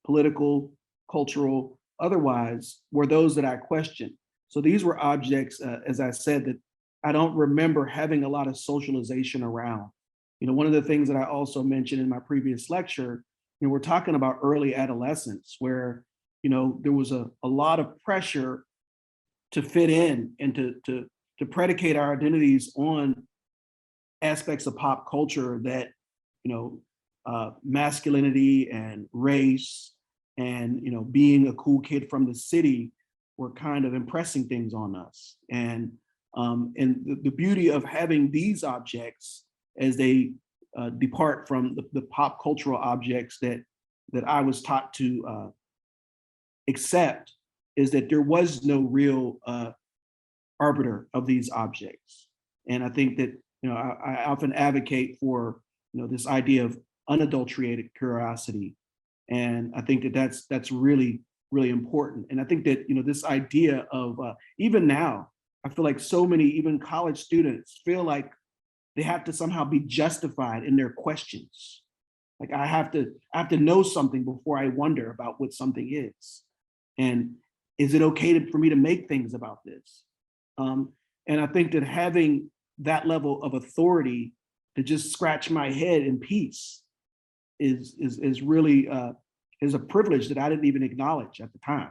political, cultural, otherwise, were those that I questioned. So these were objects, as I said, that I don't remember having a lot of socialization around. You know, one of the things that I also mentioned in my previous lecture, you know, we're talking about early adolescence where, you know, there was a lot of pressure to fit in and to predicate our identities on aspects of pop culture that, you know, masculinity and race and, you know, being a cool kid from the city were kind of impressing things on us. And the beauty of having these objects as they depart from the pop cultural objects that I was taught to accept is that there was no real arbiter of these objects. And I think that, you know, I often advocate for, you know, this idea of unadulterated curiosity. And I think that that's really, really important. And I think that, you know, this idea of even now, I feel like so many, even college students feel like they have to somehow be justified in their questions. Like I have to know something before I wonder about what something is. And is it okay for me to make things about this? And I think that having that level of authority to just scratch my head in peace is really is a privilege that I didn't even acknowledge at the time.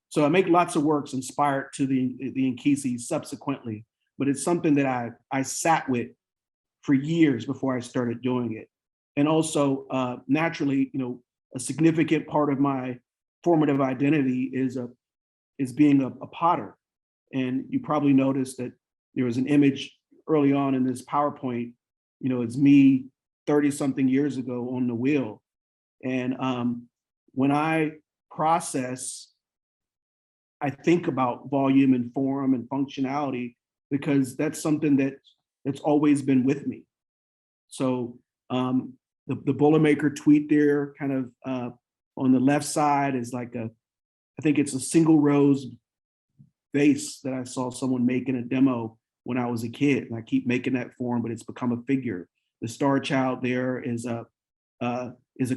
So I make lots of works inspired to the Nkisi subsequently, but it's something that I sat with for years before I started doing it. And also naturally, you know, a significant part of my formative identity is being a potter. And you probably noticed that there was an image early on in this PowerPoint, you know, it's me 30 something years ago on the wheel. And when I process, I think about volume and form and functionality because that's something that's always been with me. So the Boilermaker tweet there kind of on the left side is like I think it's a single rose vase that I saw someone make in a demo when I was a kid. And I keep making that form, but it's become a figure. The Star Child there is a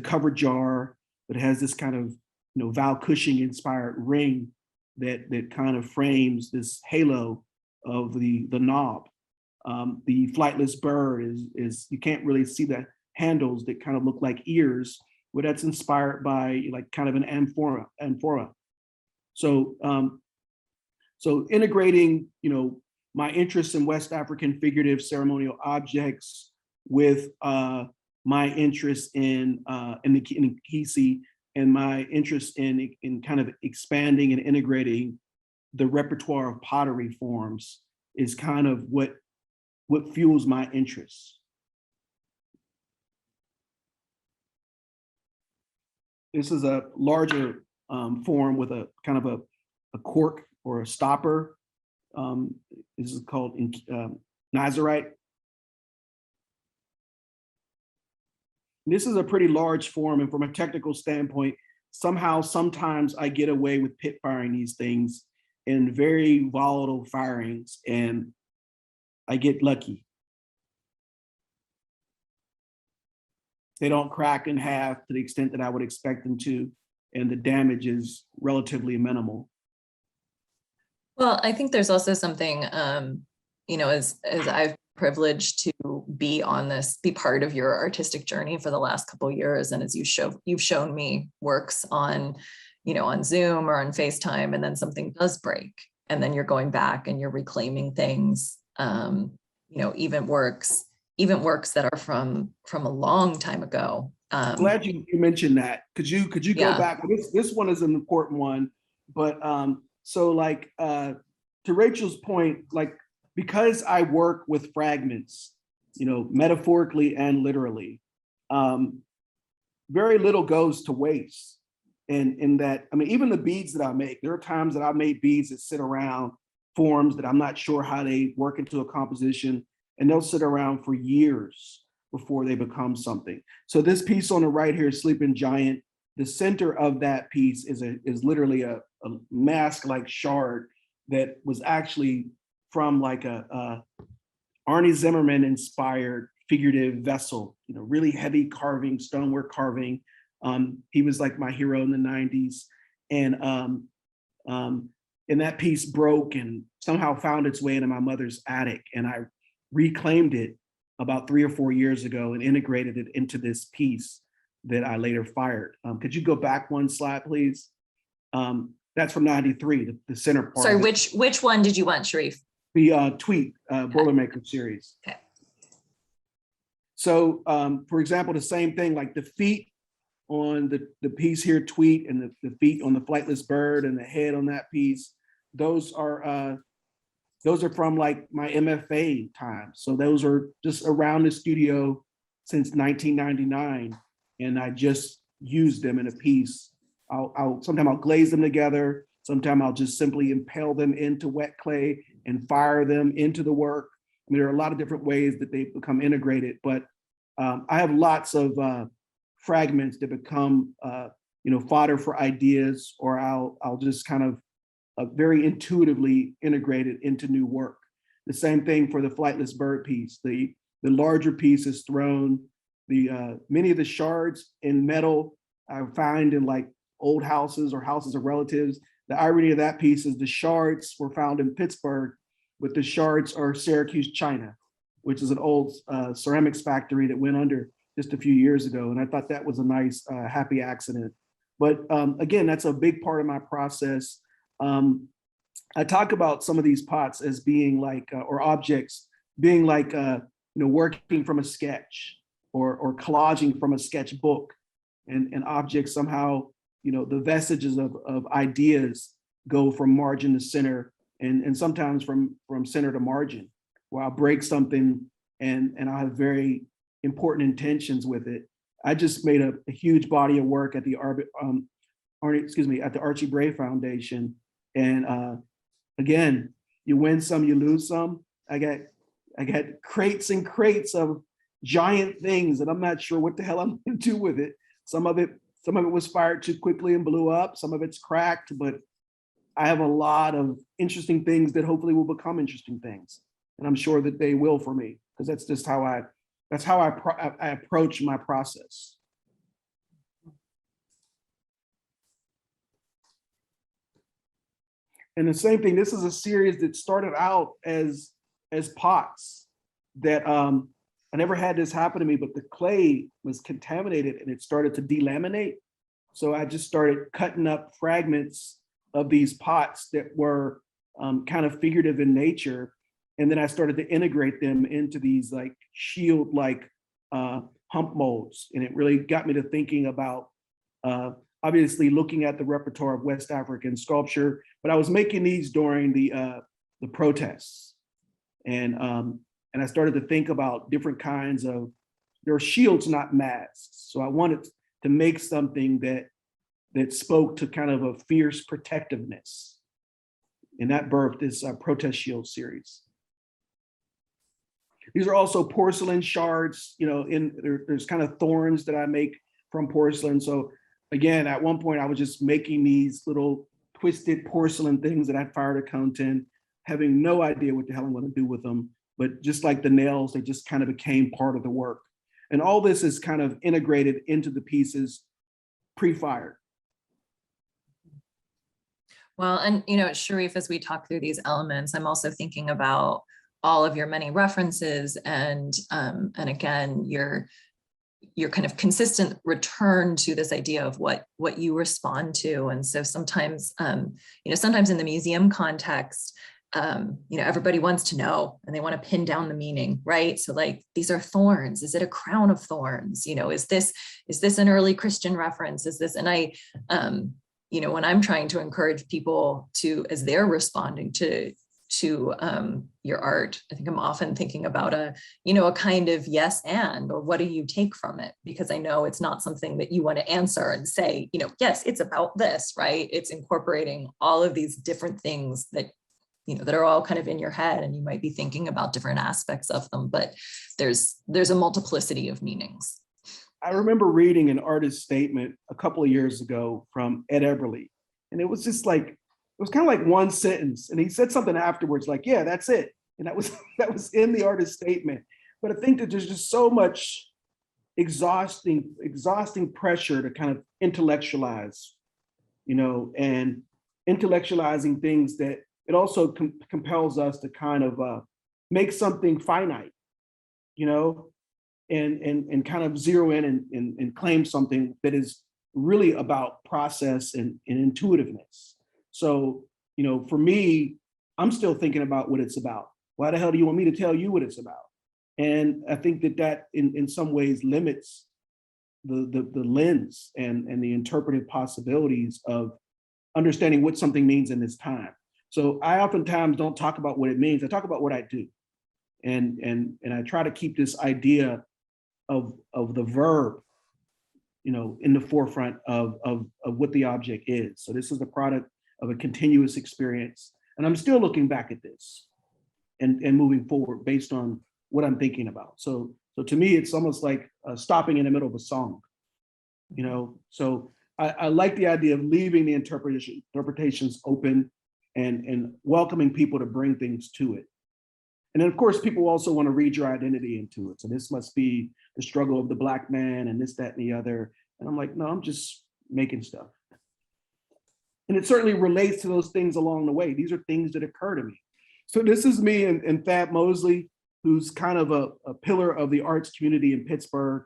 cover jar that has this kind of, you know, Val Cushing inspired ring that kind of frames this halo of the knob. The flightless bird is you can't really see the handles that kind of look like ears, but that's inspired by like kind of an amphora. So so integrating, you know, my interest in West African figurative ceremonial objects with my interest in the Nkisi and my interest in kind of expanding and integrating the repertoire of pottery forms is kind of what fuels my interests. This is a larger form with a kind of a cork or a stopper. This is called Nazarite. This is a pretty large form, and from a technical standpoint, somehow, sometimes I get away with pit firing these things in very volatile firings, and I get lucky. They don't crack in half to the extent that I would expect them to, and the damage is relatively minimal. Well, I think there's also something, you know, as I've privileged to be part of your artistic journey for the last couple of years, and as you've shown me works on, you know, on Zoom or on FaceTime, and then something does break, and then you're going back and you're reclaiming things, you know, even works that are from a long time ago. Glad you mentioned that. Could you go back? This one is an important one, but so like to Rachel's point, like because I work with fragments, you know, metaphorically and literally, very little goes to waste. And in that, I mean, even the beads that I make, there are times that I've made beads that sit around, forms that I'm not sure how they work into a composition, and they'll sit around for years before they become something. So this piece on the right here, Sleeping Giant, the center of that piece is literally a mask-like shard that was actually from like a Arnie Zimmerman inspired figurative vessel, really heavy carving, stonework carving. He was like my hero in the 90s. And that piece broke and somehow found its way into my mother's attic. And I reclaimed it about 3 or 4 years ago and integrated it into this piece that I later fired. Could you go back one slide, please? That's from 93, the center part. Sorry, which one did you want, Sharif? The Tweet Boilermaker series. Okay. So, for example, the same thing, like the feet on the piece here, Tweet, and the feet on the flightless bird and the head on that piece, those are from like my MFA time. So those are just around the studio since 1999, and I just used them in a piece. Sometimes I'll glaze them together. Sometimes I'll just simply impale them into wet clay and fire them into the work. I mean, there are a lot of different ways that they become integrated, but I have lots of fragments that become, fodder for ideas, or I'll just kind of very intuitively integrate it into new work. The same thing for the flightless bird piece. The larger piece is thrown. Many of the shards in metal I find in like old houses or houses of relatives. The irony of that piece is the shards were found in Pittsburgh, but the shards are Syracuse, China, which is an old ceramics factory that went under just a few years ago. And I thought that was a nice, happy accident. But again, that's a big part of my process. I talk about some of these pots as being like, or objects being like, working from a sketch or collaging from a sketchbook, and objects somehow, the vestiges of ideas go from margin to center, and sometimes from center to margin, where I'll break something and I'll have very important intentions with it. I just made a huge body of work at the Archie Bray Foundation. And again, you win some, you lose some. I got crates and crates of giant things, and I'm not sure what the hell I'm gonna do with it. Some of it was fired too quickly and blew up. Some of it's cracked, but I have a lot of interesting things that hopefully will become interesting things. And I'm sure that they will for me, because that's just how I approach my process. And the same thing, this is a series that started out as pots that I never had this happen to me, but the clay was contaminated and it started to delaminate. So I just started cutting up fragments of these pots that were kind of figurative in nature. And then I started to integrate them into these like shield-like hump molds. And it really got me to thinking about obviously looking at the repertoire of West African sculpture, but I was making these during the protests. And I started to think about different kinds of, there are shields, not masks. So I wanted to make something that spoke to kind of a fierce protectiveness. And that birthed this protest shield series. These are also porcelain shards, there's kind of thorns that I make from porcelain. So again, at one point I was just making these little twisted porcelain things that I'd fired a cone in, having no idea what the hell I'm going to do with them. But just like the nails, they just kind of became part of the work. And all this is kind of integrated into the pieces pre-fired. Well, and Sharif, as we talk through these elements, I'm also thinking about all of your many references and again, your kind of consistent return to this idea of what you respond to. And so sometimes, sometimes in the museum context, everybody wants to know and they want to pin down the meaning, right? So like, these are thorns. Is it a crown of thorns? Is this an early Christian reference? Is this, and I, when I'm trying to encourage people to, as they're responding to your art, I think I'm often thinking about a kind of yes and, or what do you take from it? Because I know it's not something that you want to answer and say, yes, it's about this, right? It's incorporating all of these different things that that are all kind of in your head, and you might be thinking about different aspects of them, but there's a multiplicity of meanings. I remember reading an artist statement a couple of years ago from Ed Eberly, and it was just like, it was kind of like one sentence, and he said something afterwards like, yeah, that's it. And that was that was in the artist statement. But I think that there's just so much exhausting pressure to kind of intellectualize, and intellectualizing things that it also compels us to kind of make something finite, and kind of zero in and claim something that is really about process and intuitiveness. So, for me, I'm still thinking about what it's about. Why the hell do you want me to tell you what it's about? And I think that in some ways limits the lens and the interpretive possibilities of understanding what something means in this time. So I oftentimes don't talk about what it means. I talk about what I do. And I try to keep this idea of the verb, in the forefront of what the object is. So this is the product of a continuous experience. And I'm still looking back at this and moving forward based on what I'm thinking about. So to me, it's almost like stopping in the middle of a song, So I like the idea of leaving the interpretations open and welcoming people to bring things to it. And then of course, people also want to read your identity into it. So this must be the struggle of the Black man and this, that, and the other. And I'm like, no, I'm just making stuff. And it certainly relates to those things along the way. These are things that occur to me. So this is me and Thad Mosley, who's kind of a pillar of the arts community in Pittsburgh,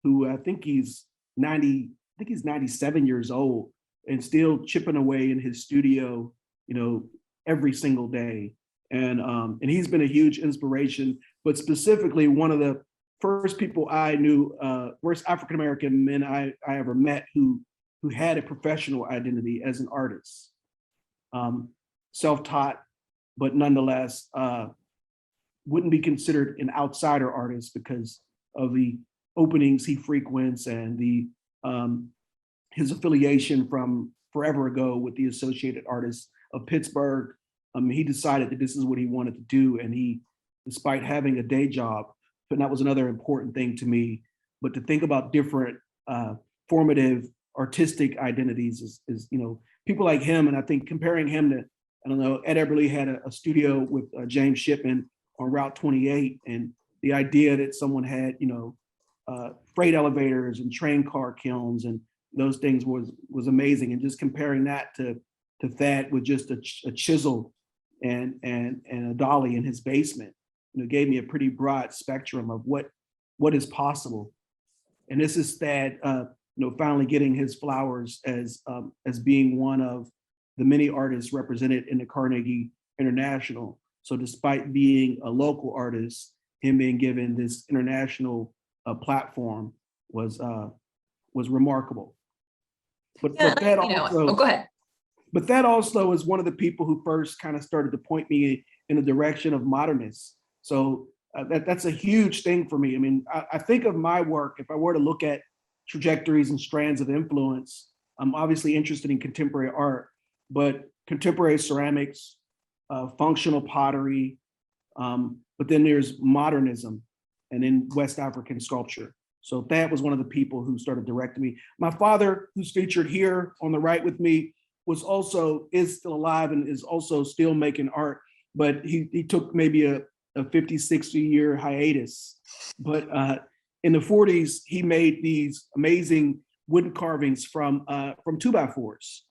who I think he's 97 years old and still chipping away in his studio, every single day. And he's been a huge inspiration, but specifically one of the first people I knew, first African-American men I ever met who had a professional identity as an artist, self-taught, but nonetheless wouldn't be considered an outsider artist because of the openings he frequents and his affiliation from forever ago with the Associated Artists of Pittsburgh. He decided that this is what he wanted to do, and he, despite having a day job, but that was another important thing to me, but to think about different formative artistic identities is people like him. And I think comparing him to, I don't know, Ed Eberly had a studio with James Shipman on Route 28, and the idea that someone had, freight elevators and train car kilns and those things was amazing. And just comparing that to Thad with just a chisel and a dolly in his basement, gave me a pretty broad spectrum of what is possible. And this is Thad, finally getting his flowers as being one of the many artists represented in the Carnegie International. So despite being a local artist, him being given this international platform was remarkable. But that also, go ahead. But that also is one of the people who first kind of started to point me in the direction of modernists. So that's a huge thing for me. I mean, I think of my work, if I were to look at trajectories and strands of influence, I'm obviously interested in contemporary art, but contemporary ceramics, functional pottery, but then there's modernism and then West African sculpture. So that was one of the people who started directing me. My father, who's featured here on the right with me, is still alive and is also still making art, but he took maybe a 50, 60 year hiatus. But in the 40s, he made these amazing wooden carvings from 2x4s.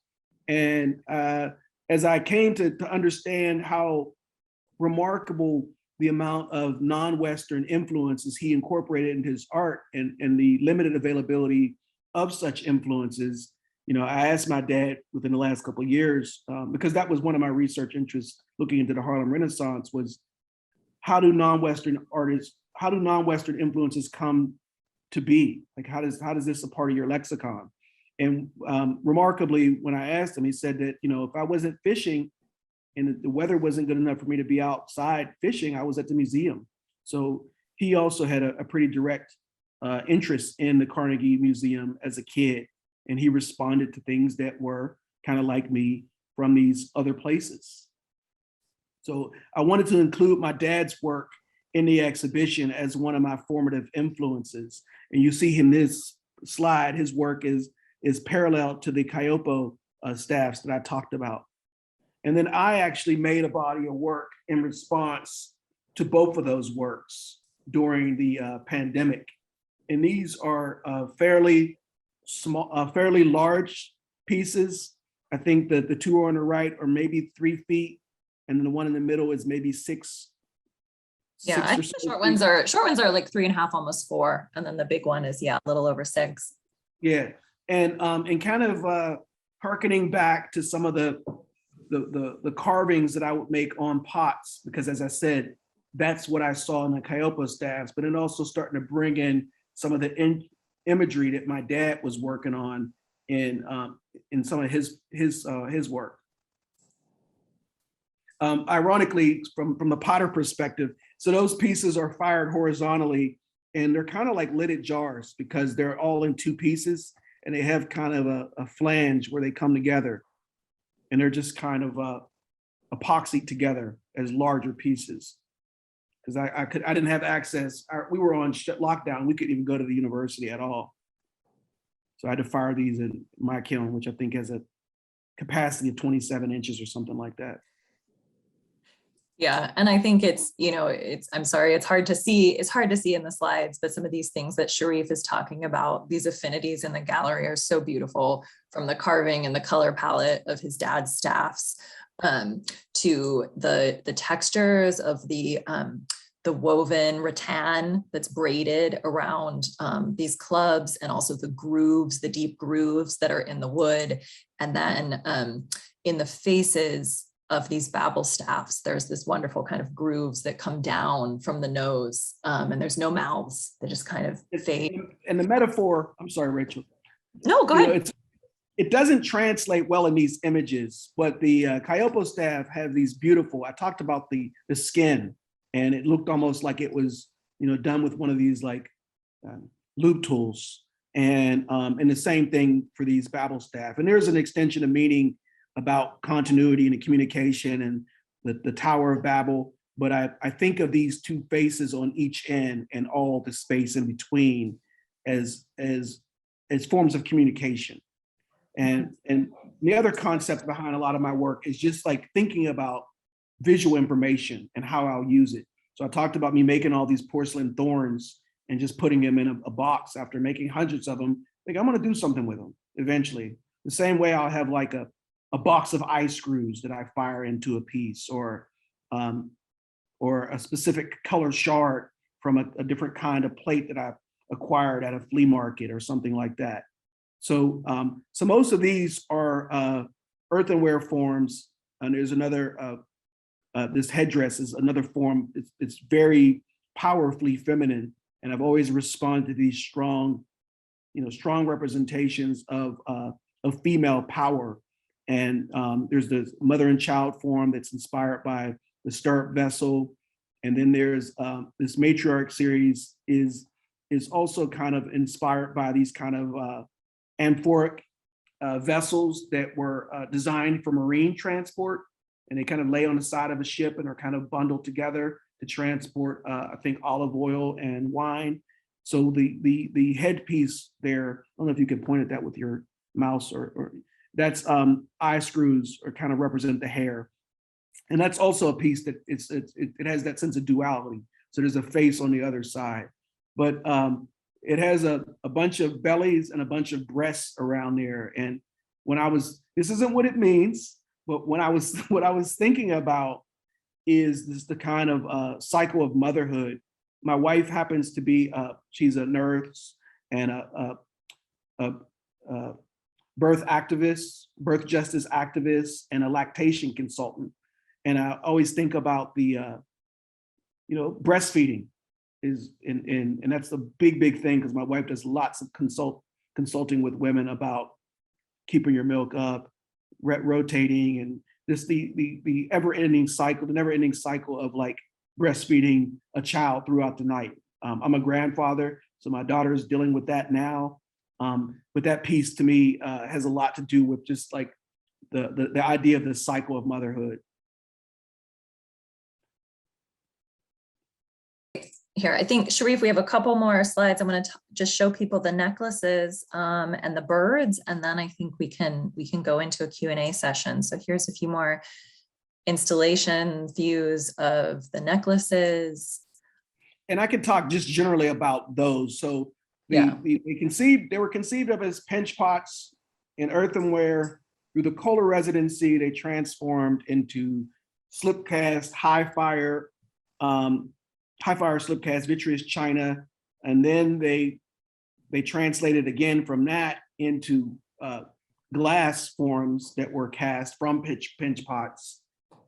And as I came to understand how remarkable the amount of non-Western influences he incorporated into his art and the limited availability of such influences, I asked my dad within the last couple of years, because that was one of my research interests looking into the Harlem Renaissance, was how do non-Western influences come to be? Like, how does this a part of your lexicon? And remarkably, when I asked him, he said that, if I wasn't fishing and the weather wasn't good enough for me to be outside fishing, I was at the museum. So he also had a pretty direct interest in the Carnegie Museum as a kid. And he responded to things that were kind of like me from these other places. So I wanted to include my dad's work in the exhibition as one of my formative influences. And you see in this slide, his work is parallel to the Kayopo staffs that I talked about. And then I actually made a body of work in response to both of those works during the pandemic. And these are fairly large pieces. I think that the two on the right are maybe 3 feet, and then the one in the middle is maybe 6. Yeah, I think the short ones are like 3.5, almost 4, and then the big one is, yeah, a little over 6. Yeah, and kind of hearkening back to some of the carvings that I would make on pots, because as I said, that's what I saw in the Kayopo staffs, but then also starting to bring in some of the imagery that my dad was working on in some of his work. Ironically, from the potter perspective, so those pieces are fired horizontally, and they're kind of like lidded jars because they're all in 2 pieces, and they have kind of a flange where they come together, and they're just kind of epoxied together as larger pieces. Because I didn't have access. We were on lockdown. We couldn't even go to the university at all. So I had to fire these in my kiln, which I think has a capacity of 27 inches or something like that. Yeah, and I think it's, I'm sorry, it's hard to see in the slides, but some of these things that Sharif is talking about, these affinities in the gallery are so beautiful, from the carving and the color palette of his dad's staffs, to the textures of the woven rattan that's braided around these clubs, and also the grooves, the deep grooves that are in the wood. And then in the faces of these babble staffs, there's this wonderful kind of grooves that come down from the nose, and there's no mouths, they just kind of fade. And the metaphor, I'm sorry, Rachel. No, go ahead. It doesn't translate well in these images, but the Kayopo staff have these beautiful, I talked about the skin, and it looked almost like it was, done with one of these like lube tools. And the same thing for these babble staff. And there's an extension of meaning about continuity and the communication and the Tower of Babel. But I think of these 2 faces on each end and all the space in between as forms of communication. And the other concept behind a lot of my work is just like thinking about visual information and how I'll use it. So I talked about me making all these porcelain thorns and just putting them in a box after making hundreds of them. Like, I'm going to do something with them eventually. The same way I'll have like a box of eye screws that I fire into a piece, or a specific color shard from a different kind of plate that I acquired at a flea market or something like that. So most of these are earthenware forms, and there's another, this headdress is another form. It's very powerfully feminine, and I've always responded to these strong representations of female power. And there's the mother and child form that's inspired by the stirrup vessel. And then there's this matriarch series is also kind of inspired by these kind of amphoric vessels that were designed for marine transport. And they kind of lay on the side of a ship and are kind of bundled together to transport, I think, olive oil and wine. So the headpiece there, I don't know if you can point at that with your mouse, or that's eye screws, or kind of represent the hair. And that's also a piece that it has that sense of duality. So there's a face on the other side, but it has a bunch of bellies and a bunch of breasts around there. And this isn't what it means, but what I was thinking about is this the kind of cycle of motherhood. My wife happens to be, she's a nurse and a birth activist, birth justice activist, and a lactation consultant. And I always think about the, breastfeeding and that's the big thing, because my wife does lots of consulting with women about keeping your milk up, rotating, and just the ever-ending cycle, the never-ending cycle of like breastfeeding a child throughout the night. I'm a grandfather, so my daughter is dealing with that now. But that piece to me has a lot to do with just like the idea of the cycle of motherhood. Here, I think, Sharif, we have a couple more slides. I'm going to just show people the necklaces and the birds, and then I think we can go into a Q&A session. So here's a few more installation views of the necklaces. And I could talk just generally about those. So Yeah. they were conceived of as pinch pots in earthenware. Through the Kohler residency, they transformed into slip cast, high fire slip cast vitreous china, and then they translated again from that into glass forms that were cast from pinch pots.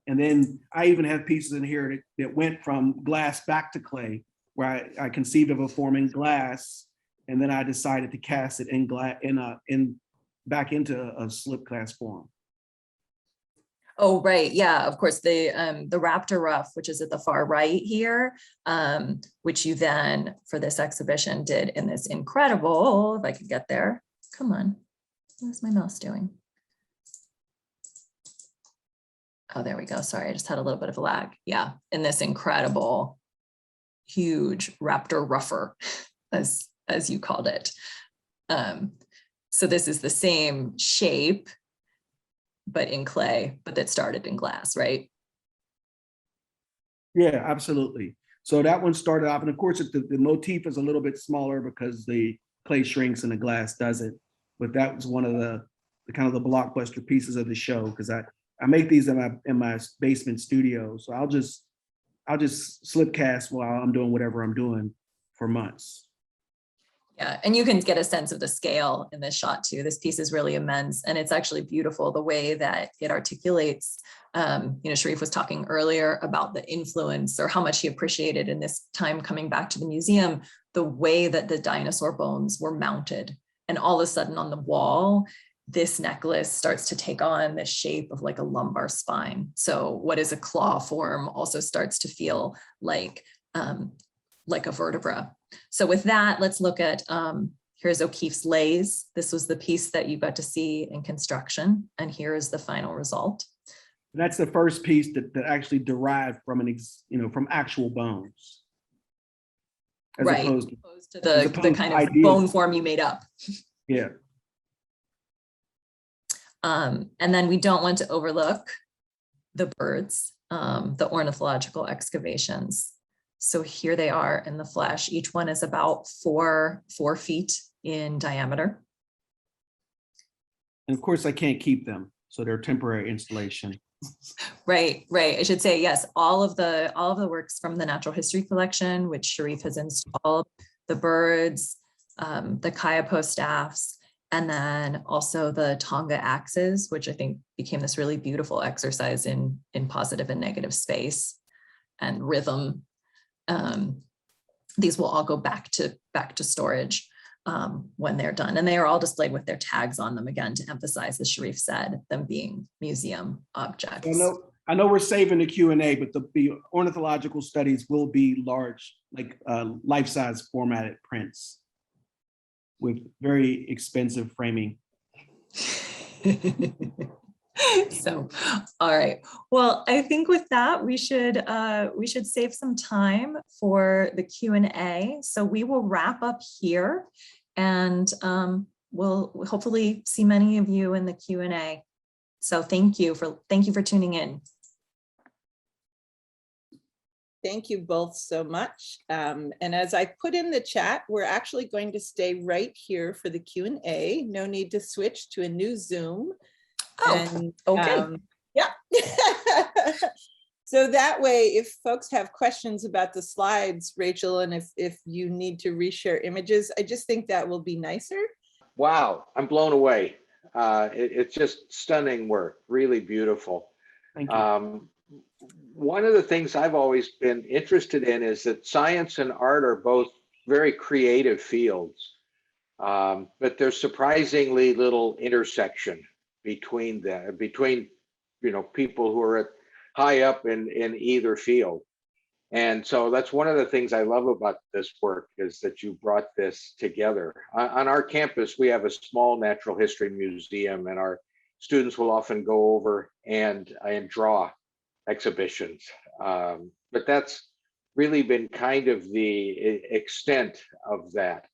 And then I even have pieces in here that went from glass back to clay, where I conceived of a form in glass, and then I decided to cast it in glass back into a slip cast form. Oh, right. Yeah, of course, the raptor ruff, which is at the far right here, which you then for this exhibition did in this incredible, if I could get there. Come on, what's my mouse doing? Oh, there we go. Sorry, I just had a little bit of a lag. Yeah, in this incredible, huge raptor ruffer, as you called it. So this is the same shape, but in clay, but that started in glass, right? Yeah, absolutely. So that one started off, and of course the motif is a little bit smaller because the clay shrinks and the glass doesn't. But that was one of the kind of the blockbuster pieces of the show, because I make these in my basement studio. So I'll just slip cast while I'm doing whatever I'm doing for months. Yeah, and you can get a sense of the scale in this shot too. This piece is really immense, and it's actually beautiful the way that it articulates. Sharif was talking earlier about the influence, or how much he appreciated in this time coming back to the museum, the way that the dinosaur bones were mounted. And all of a sudden on the wall, this necklace starts to take on the shape of like a lumbar spine. So what is a claw form also starts to feel like a vertebra. So with that, let's look at, here's O'Keeffe's Lays. This was the piece that you got to see in construction, and here is the final result. That's the first piece that actually derived from from actual bones. As right, opposed to the kind of bone form you made up. Yeah. And then we don't want to overlook the birds, the ornithological excavations. So here they are in the flesh. Each one is about 4 feet in diameter. And of course, I can't keep them, so they're temporary installation. Right. I should say, yes, all of the works from the Natural History Collection, which Sharif has installed, the birds, the Kayapo staffs, and then also the Tonga axes, which I think became this really beautiful exercise in positive and negative space and rhythm. These will all go back to storage when they're done, and they are all displayed with their tags on them, again to emphasize, as Sharif said, them being museum objects. I know we're saving the Q&A, but the ornithological studies will be large, like life-size formatted prints with very expensive framing. So, all right. Well, I think with that, we should save some time for the Q&A. So we will wrap up here, and we'll hopefully see many of you in the Q&A. So thank you for tuning in. Thank you both so much. And as I put in the chat, we're actually going to stay right here for the Q&A. No need to switch to a new Zoom. Oh, and, okay. Yeah. So that way, if folks have questions about the slides, Rachel, and if you need to reshare images, I just think that will be nicer. Wow, I'm blown away. It's just stunning work, really beautiful. Thank you. One of the things I've always been interested in is that science and art are both very creative fields, but there's surprisingly little intersection between them, between people who are high up in either field. And so that's one of the things I love about this work, is that you brought this together. On our campus, we have a small natural history museum, and our students will often go over and draw exhibitions. But that's really been kind of the extent of that.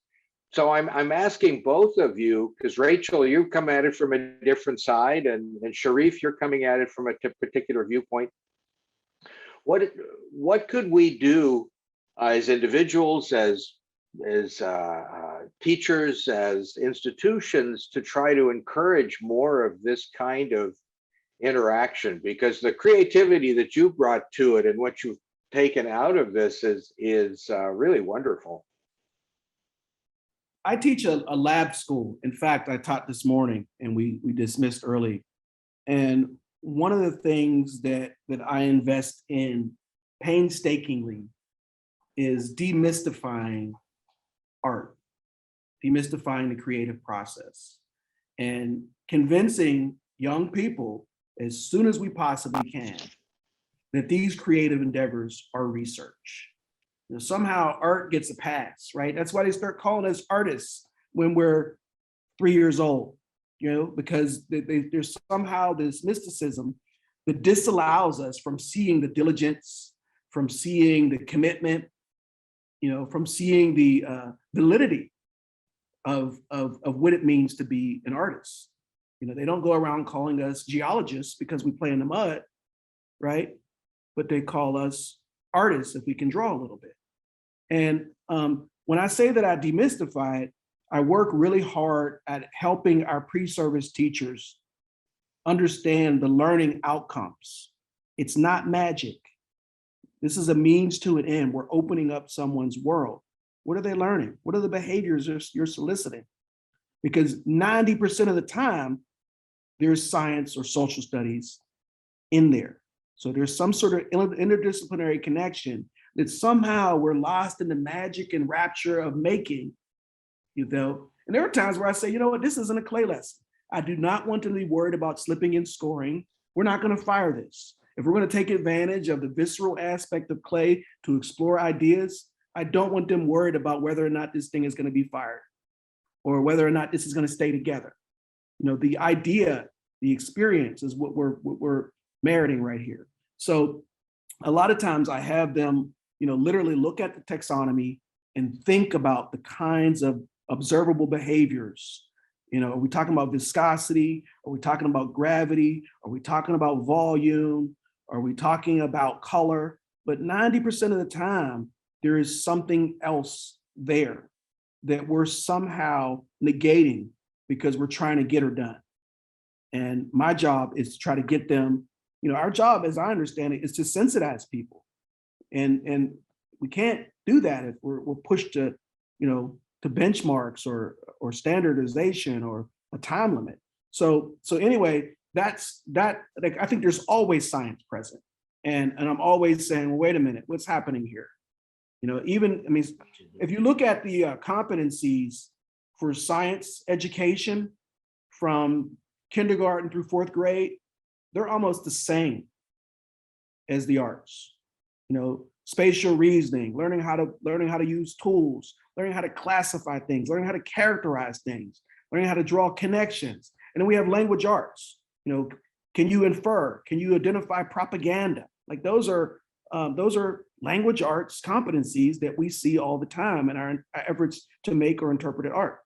So I'm asking both of you, because Rachel, you come at it from a different side, and Sharif, you're coming at it from a particular viewpoint. What could we do as individuals, as teachers, as institutions, to try to encourage more of this kind of interaction? Because the creativity that you brought to it and what you've taken out of this is really wonderful. I teach a lab school. In fact, I taught this morning and we dismissed early. And one of the things that I invest in painstakingly is demystifying art, demystifying the creative process, and convincing young people as soon as we possibly can that these creative endeavors are research. You know, somehow art gets a pass, right? That's why they start calling us artists when we're 3 years old, you know, because there's somehow this mysticism that disallows us from seeing the diligence, from seeing the commitment, you know, from seeing the validity of what it means to be an artist. You know, they don't go around calling us geologists because we play in the mud, right? But they call us artists if we can draw a little bit. And when I say that I demystify it, I work really hard at helping our pre-service teachers understand the learning outcomes. It's not magic. This is a means to an end. We're opening up someone's world. What are they learning? What are the behaviors you're soliciting? Because 90% of the time, there's science or social studies in there. So there's some sort of interdisciplinary connection that somehow we're lost in the magic and rapture of making, you know. And there are times where I say, you know what, this isn't a clay lesson. I do not want to be worried about slipping and scoring. We're not going to fire this. If we're going to take advantage of the visceral aspect of clay to explore ideas, I don't want them worried about whether or not this thing is going to be fired or whether or not this is going to stay together. You know, the idea, the experience is what we're meriting right here. So a lot of times I have them, you know, literally look at the taxonomy and think about the kinds of observable behaviors. You know, are we talking about viscosity? Are we talking about gravity? Are we talking about volume? Are we talking about color? But 90% of the time, there is something else there that we're somehow negating because we're trying to get her done. And my job is to try to get them, you know, our job, as I understand it, is to sensitize people. And we can't do that if we're pushed to, you know, to benchmarks or standardization or a time limit. So anyway, that's that. Like, I think there's always science present, and I'm always saying, well, wait a minute, what's happening here? You know, even, I mean, if you look at the competencies for science education from kindergarten through 4th grade, they're almost the same as the arts. You know, spatial reasoning, learning how to use tools, learning how to classify things, learning how to characterize things, learning how to draw connections. And then we have language arts. You know, can you infer? Can you identify propaganda? Like those are language arts competencies that we see all the time in our efforts to make or interpret art.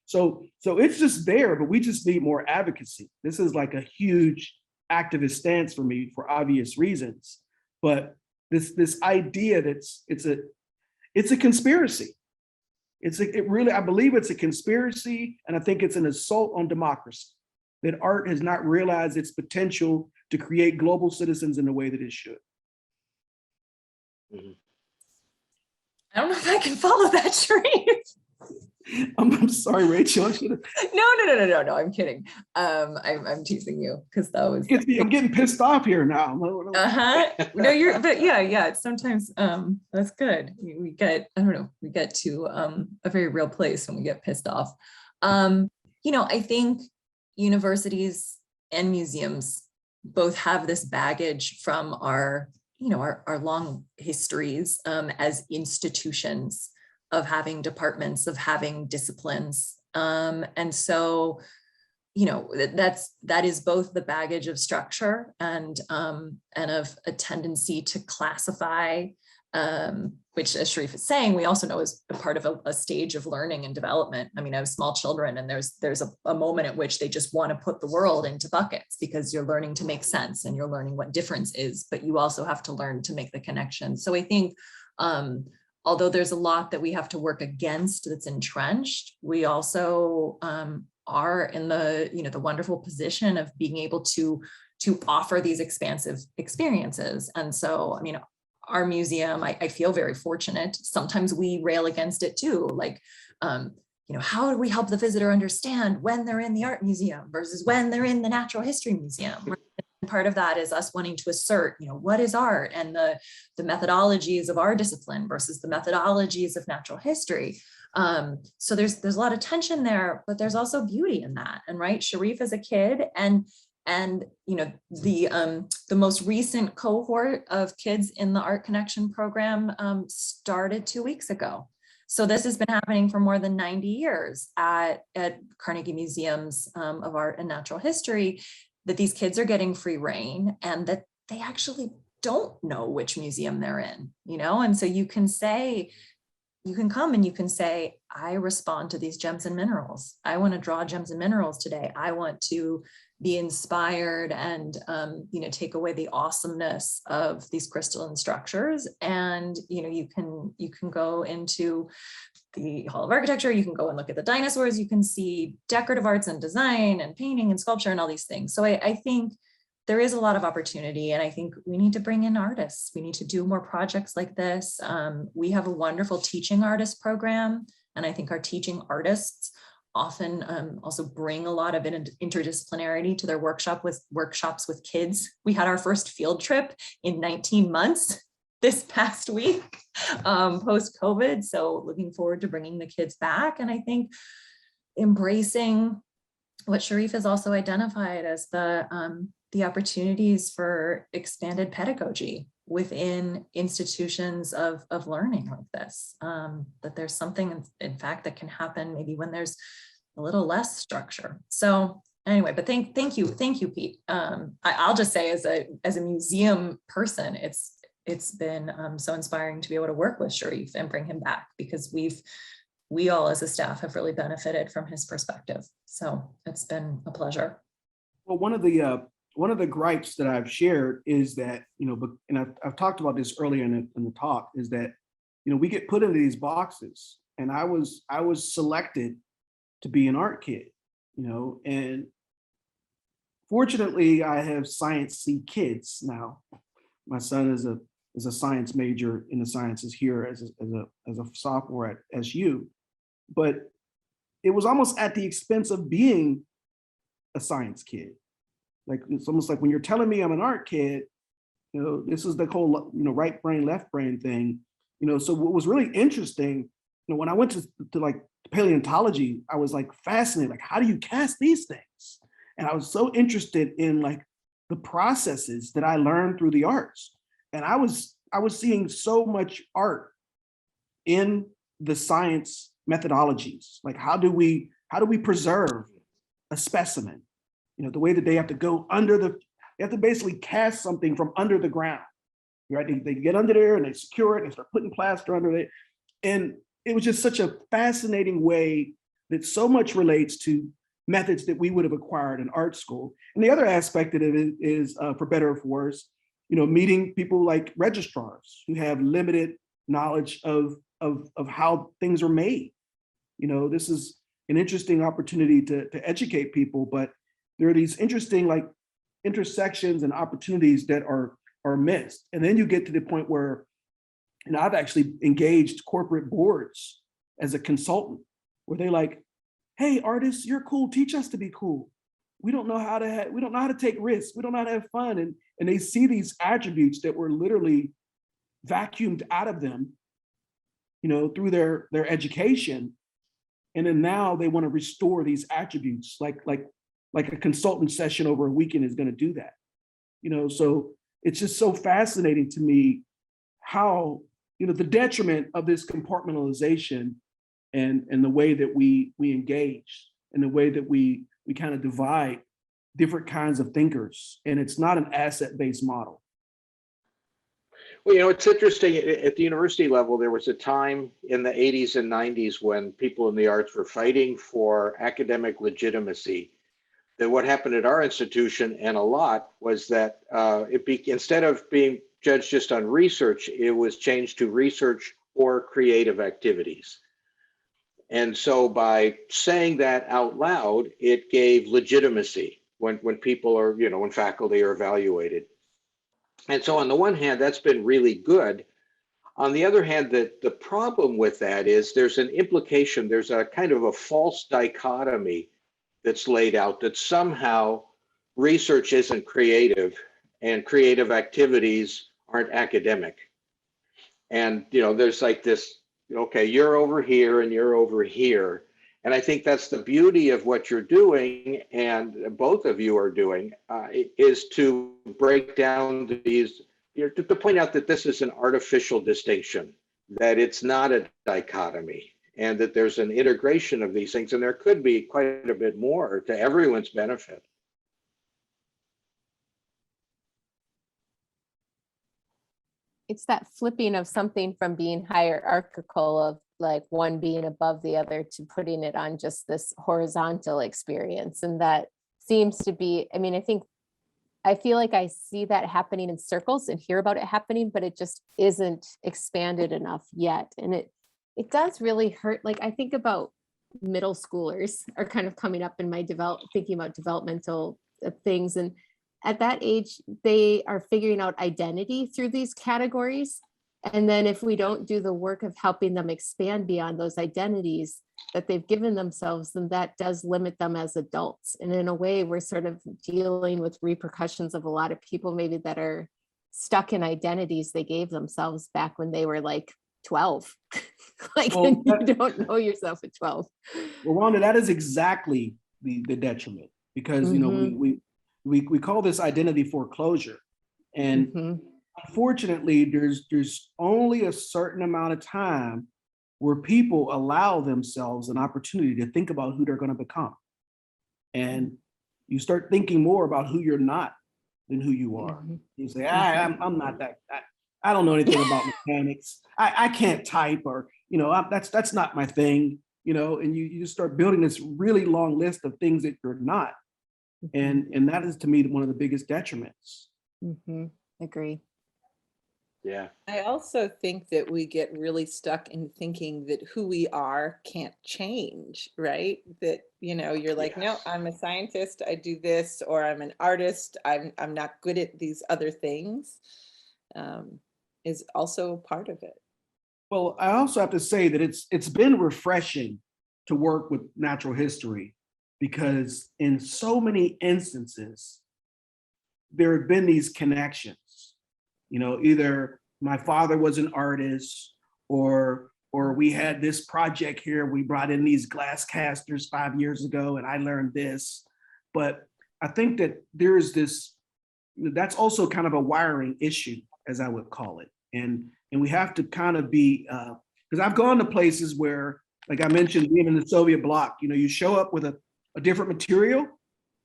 So it's just there, but we just need more advocacy. This is like a huge activist stance for me for obvious reasons. But this idea that it's a conspiracy. I believe it's a conspiracy, and I think it's an assault on democracy, that art has not realized its potential to create global citizens in the way that it should. Mm-hmm. I don't know if I can follow that, Sharif. I'm sorry, Rachel. I should have. No. I'm kidding. I'm teasing you because that was. I'm getting pissed off here now. No, but yeah. Sometimes that's good. We get to a very real place when we get pissed off. You know, I think universities and museums both have this baggage from our long histories as institutions of having departments, of having disciplines. And so, you know, that is both the baggage of structure and of a tendency to classify which, as Sharif is saying, we also know is a part of a stage of learning and development. I mean, I have small children, and there's a moment at which they just want to put the world into buckets, because you're learning to make sense and you're learning what difference is, but you also have to learn to make the connection. So I think, although there's a lot that we have to work against that's entrenched, we also are in the, the wonderful position of being able to offer these expansive experiences. And so, I mean, our museum, I feel very fortunate. Sometimes we rail against it too. Like, how do we help the visitor understand when they're in the art museum versus when they're in the natural history museum? And part of that is us wanting to assert, what is art, and the methodologies of our discipline versus the methodologies of natural history. So there's a lot of tension there, but there's also beauty in that. And right, Sharif is a kid, and the most recent cohort of kids in the Art Connection program started 2 weeks ago. So this has been happening for more than 90 years at Carnegie Museums of Art and Natural History, that these kids are getting free rein, and that they actually don't know which museum they're in, and so you can come and you can say, I respond to these gems and minerals. I want to draw gems and minerals today. I want to be inspired and, take away the awesomeness of these crystalline structures. And, you can go into the Hall of Architecture, you can go and look at the dinosaurs, you can see decorative arts and design and painting and sculpture and all these things. So I think there is a lot of opportunity, and I think we need to bring in artists. We need to do more projects like this. We have a wonderful teaching artist program, and I think our teaching artists often also bring a lot of interdisciplinarity to their workshops with kids. We had our first field trip in 19 months this past week, post-COVID. So looking forward to bringing the kids back. And I think embracing what Sharif has also identified as the opportunities for expanded pedagogy within institutions of learning like this, that there's something, in fact, that can happen maybe when there's a little less structure. So anyway, but thank you, Pete. I'll just say, as a museum person, it's been so inspiring to be able to work with Sharif and bring him back, because we all as a staff have really benefited from his perspective. So it's been a pleasure. Well, one of the gripes that I've shared is that, and I've talked about this earlier in the talk, is that, we get put into these boxes, and I was selected to be an art kid, and fortunately I have science-y kids now. My son is a science major in the sciences here as a sophomore at SU, but it was almost at the expense of being a science kid. Like, it's almost like when you're telling me I'm an art kid, this is the whole, right brain, left brain thing. So what was really interesting, when I went to like paleontology, I was like fascinated, like, how do you cast these things? And I was so interested in like the processes that I learned through the arts. And I was seeing so much art in the science methodologies. Like, how do we preserve a specimen? The way that they have to go they have to basically cast something from under the ground, right? They get under there and they secure it and start putting plaster under it. And it was just such a fascinating way that so much relates to methods that we would have acquired in art school. And the other aspect of it is, for better or for worse, meeting people like registrars who have limited knowledge of how things are made. This is an interesting opportunity to educate people, but there are these interesting like intersections and opportunities that are missed. And then you get to the point where, I've actually engaged corporate boards as a consultant, where they're like, hey, artists, you're cool, teach us to be cool. We don't know how to take risks. We don't know how to have fun. And they see these attributes that were literally vacuumed out of them, through their education. And then now they want to restore these attributes, like a consultant session over a weekend is going to do that. So it's just so fascinating to me how, the detriment of this compartmentalization and the way that we engage, and the way that we kind of divide different kinds of thinkers. And it's not an asset-based model. Well, it's interesting. At the university level, there was a time in the 80s and 90s when people in the arts were fighting for academic legitimacy. That what happened at our institution, and a lot, was that instead of being judged just on research, it was changed to research or creative activities. And so by saying that out loud, it gave legitimacy when people are, when faculty are evaluated. And so on the one hand, that's been really good. On the other hand, the problem with that is there's an implication, there's a kind of a false dichotomy that's laid out that somehow research isn't creative and creative activities aren't academic. And, there's like this, okay, you're over here and you're over here. And I think that's the beauty of what you're doing, and both of you are doing, is to break down these, to point out that this is an artificial distinction, that it's not a dichotomy, and that there's an integration of these things, and there could be quite a bit more to everyone's benefit. It's that flipping of something from being hierarchical of like one being above the other to putting it on just this horizontal experience. And that seems to be, I feel like I see that happening in circles and hear about it happening, but it just isn't expanded enough yet. And it does really hurt. Like I think about middle schoolers are kind of coming up in my thinking about developmental things. And at that age, they are figuring out identity through these categories. And then if we don't do the work of helping them expand beyond those identities that they've given themselves, then that does limit them as adults. And in a way, we're sort of dealing with repercussions of a lot of people maybe that are stuck in identities they gave themselves back when they were like 12. Well, you don't know yourself at 12. Well, Rhonda, that is exactly the detriment, because we call this identity foreclosure, and unfortunately, there's only a certain amount of time where people allow themselves an opportunity to think about who they're going to become, and you start thinking more about who you're not than who you are. You say, I'm not that. I don't know anything about mechanics. I can't type, or that's not my thing. And you just start building this really long list of things that you're not. And that is, to me, one of the biggest detriments. Agree. Yeah. I also think that we get really stuck in thinking that who we are can't change, right? That, you're like, no, I'm a scientist, I do this, or I'm an artist, I'm not good at these other things, is also part of it. Well, I also have to say that it's been refreshing to work with natural history, because in so many instances, there have been these connections. Either my father was an artist, or we had this project here, we brought in these glass casters 5 years ago and I learned this. But I think that there's that's also kind of a wiring issue, as I would call it. And we have to kind of be, because I've gone to places where, like I mentioned, being in the Soviet bloc, you show up with a different material,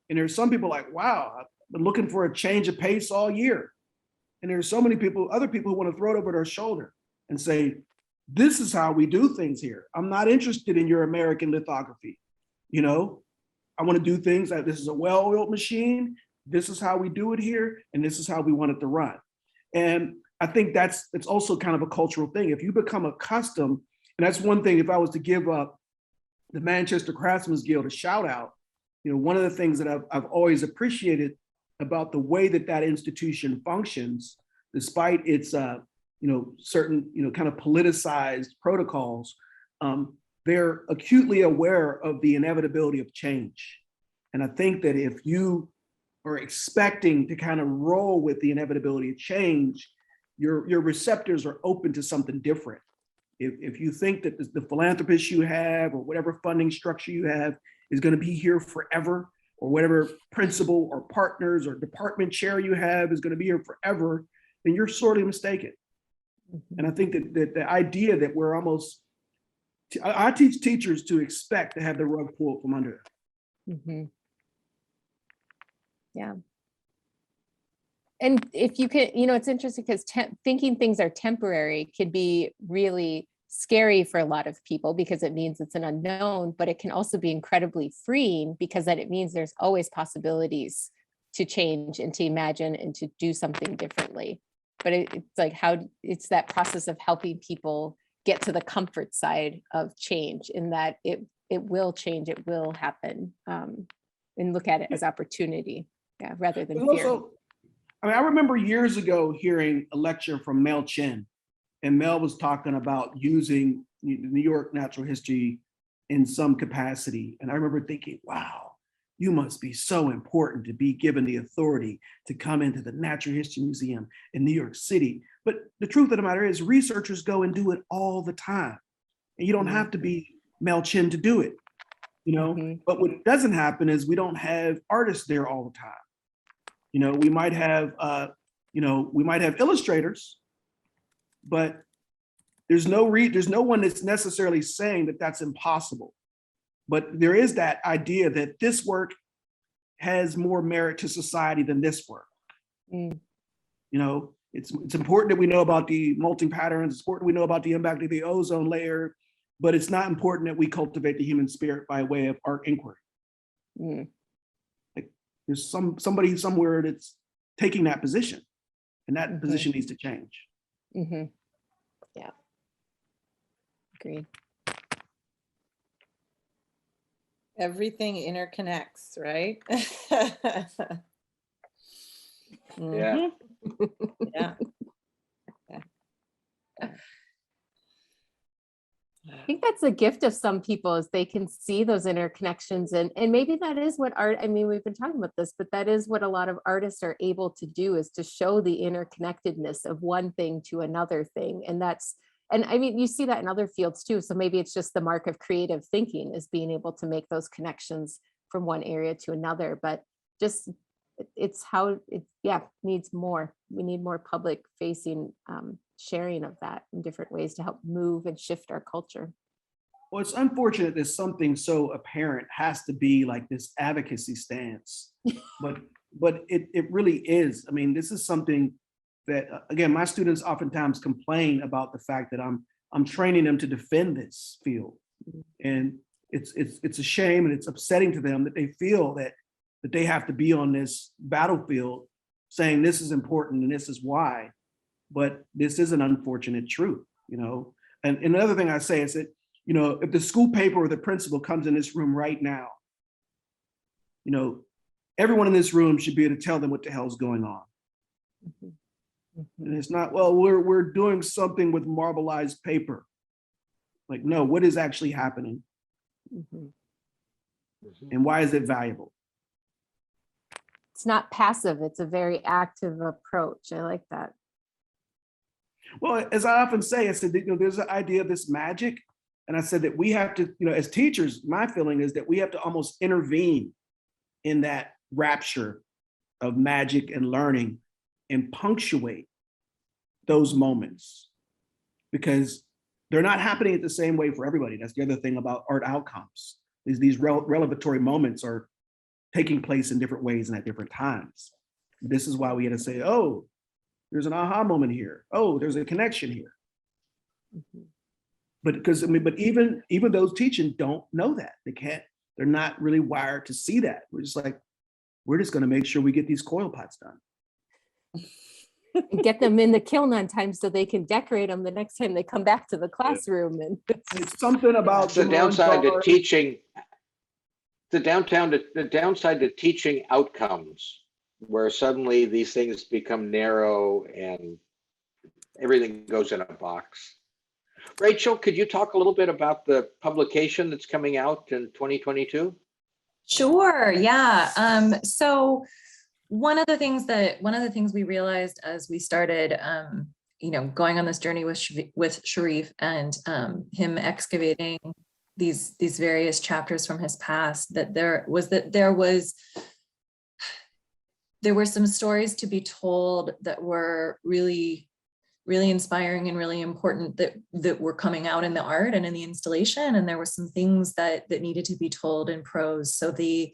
and there's some people like, wow, I've been looking for a change of pace all year. And there's so many other people who want to throw it over their shoulder and say, this is how we do things here. I'm not interested in your American lithography. I want to do things like, this is a well-oiled machine. This is how we do it here. And this is how we want it to run. And I think it's also kind of a cultural thing. If you become accustomed, and that's one thing, if I was to give up the Manchester Craftsmen's Guild a shout out, one of the things that I've always appreciated about the way that institution functions, despite its certain kind of politicized protocols, they're acutely aware of the inevitability of change. And I think that if you are expecting to kind of roll with the inevitability of change, your receptors are open to something different. If you think that the philanthropist you have, or whatever funding structure you have, is going to be here forever, or whatever principal or partners or department chair you have is going to be here forever, then you're sorely mistaken. And I think that the idea that we're almost, I teach teachers to expect to have the rug pulled from under them. Yeah. And if you can, it's interesting because thinking things are temporary could be really scary for a lot of people because it means it's an unknown, but it can also be incredibly freeing because then it means there's always possibilities to change and to imagine and to do something differently. But it's like it's that process of helping people get to the comfort side of change, in that it will change, it will happen, and look at it as opportunity, rather than fear. Also, I remember years ago hearing a lecture from Mel Chin, and Mel was talking about using New York natural history in some capacity. And I remember thinking, wow, you must be so important to be given the authority to come into the Natural History Museum in New York City. But the truth of the matter is researchers go and do it all the time. And you don't have to be Mel Chin to do it, But what doesn't happen is we don't have artists there all the time. We might have, illustrators, but there's no one that's necessarily saying that that's impossible. But there is that idea that this work has more merit to society than this work. It's important that we know about the molting patterns. It's important we know about the impact of the ozone layer, but it's not important that we cultivate the human spirit by way of art inquiry. There's somebody somewhere that's taking that position, and that position needs to change. Yeah, agreed. Everything interconnects, right? Yeah. Yeah. I think that's the gift of some people, is they can see those interconnections, and maybe that is what art, we've been talking about this, but that is what a lot of artists are able to do, is to show the interconnectedness of one thing to another thing. And you see that in other fields too. So maybe it's just the mark of creative thinking, is being able to make those connections from one area to another, but just it's how it needs more. We need more public facing sharing of that in different ways to help move and shift our culture. Well, it's unfortunate that something so apparent has to be like this advocacy stance, but it really is. This is something that, again, my students oftentimes complain about the fact that I'm training them to defend this field, and it's a shame, and it's upsetting to them that they feel that they have to be on this battlefield saying this is important and this is why. But this is an unfortunate truth, And another thing I say is that, if the school paper or the principal comes in this room right now, everyone in this room should be able to tell them what the hell is going on. And it's not, well, we're doing something with marbleized paper. Like, no, what is actually happening? And why is it valuable? It's not passive, it's a very active approach. I like that. Well, as I often say, I said, there's an idea of this magic. And I said that we have to, as teachers, my feeling is that we have to almost intervene in that rapture of magic and learning and punctuate those moments, because they're not happening at the same way for everybody. That's the other thing about art outcomes, is these revelatory moments are taking place in different ways and at different times. This is why we had to say, oh, there's an aha moment here. Oh, there's a connection here. But because, but even those teaching don't know that. They're not really wired to see that. We're just like, we're just going to make sure we get these coil pots done. And get them in the kiln on time so they can decorate them the next time they come back to the classroom. And it's something about the downside to teaching. The downside to teaching outcomes, where suddenly these things become narrow and everything goes in a box. Rachel, could you talk a little bit about the publication that's coming out in 2022? Sure, yeah. So one of the things we realized as we started, going on this journey with Sharif and him excavating these various chapters from his past, that there were some stories to be told that were really, really inspiring and really important that were coming out in the art and in the installation. And there were some things that needed to be told in prose. So the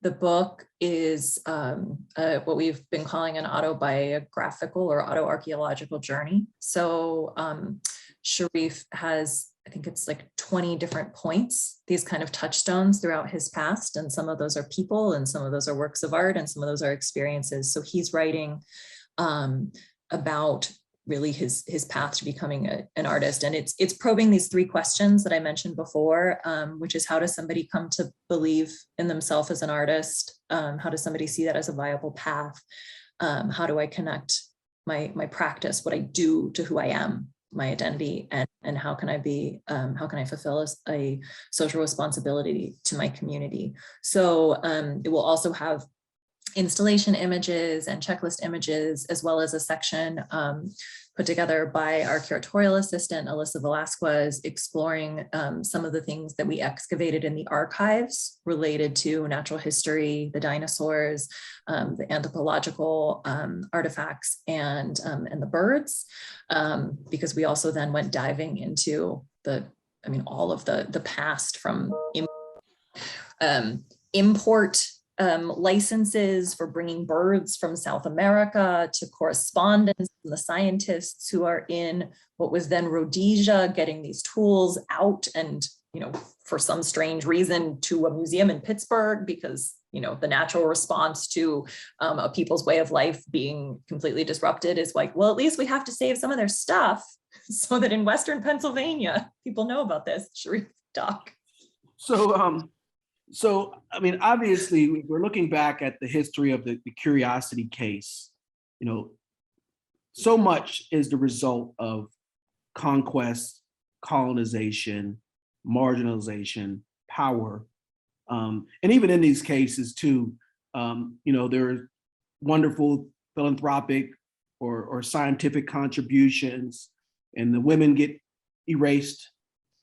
The book is what we've been calling an autobiographical or autoarchaeological journey. So Sharif has, I think it's like 20 different points, these kind of touchstones throughout his past. And some of those are people, and some of those are works of art, and some of those are experiences. So he's writing about really his path to becoming an artist. And it's probing these three questions that I mentioned before, which is, how does somebody come to believe in themselves as an artist? How does somebody see that as a viable path? How do I connect my practice, what I do, to who I am, my identity, and how can I fulfill a social responsibility to my community? So it will also have installation images and checklist images, as well as a section put together by our curatorial assistant, Alyssa Velazquez, exploring some of the things that we excavated in the archives related to natural history, the dinosaurs, the anthropological artifacts, and the birds, because we also then went diving into all of the past, from import licenses for bringing birds from South America, to correspondence from the scientists who are in what was then Rhodesia, getting these tools out and, for some strange reason, to a museum in Pittsburgh, because, the natural response to a people's way of life being completely disrupted is like, well, at least we have to save some of their stuff so that in Western Pennsylvania, people know about this. Sharif, doc. So, obviously, we're looking back at the history of the Curiosity case. So much is the result of conquest, colonization, marginalization, power. And even in these cases too, there are wonderful philanthropic or scientific contributions, and the women get erased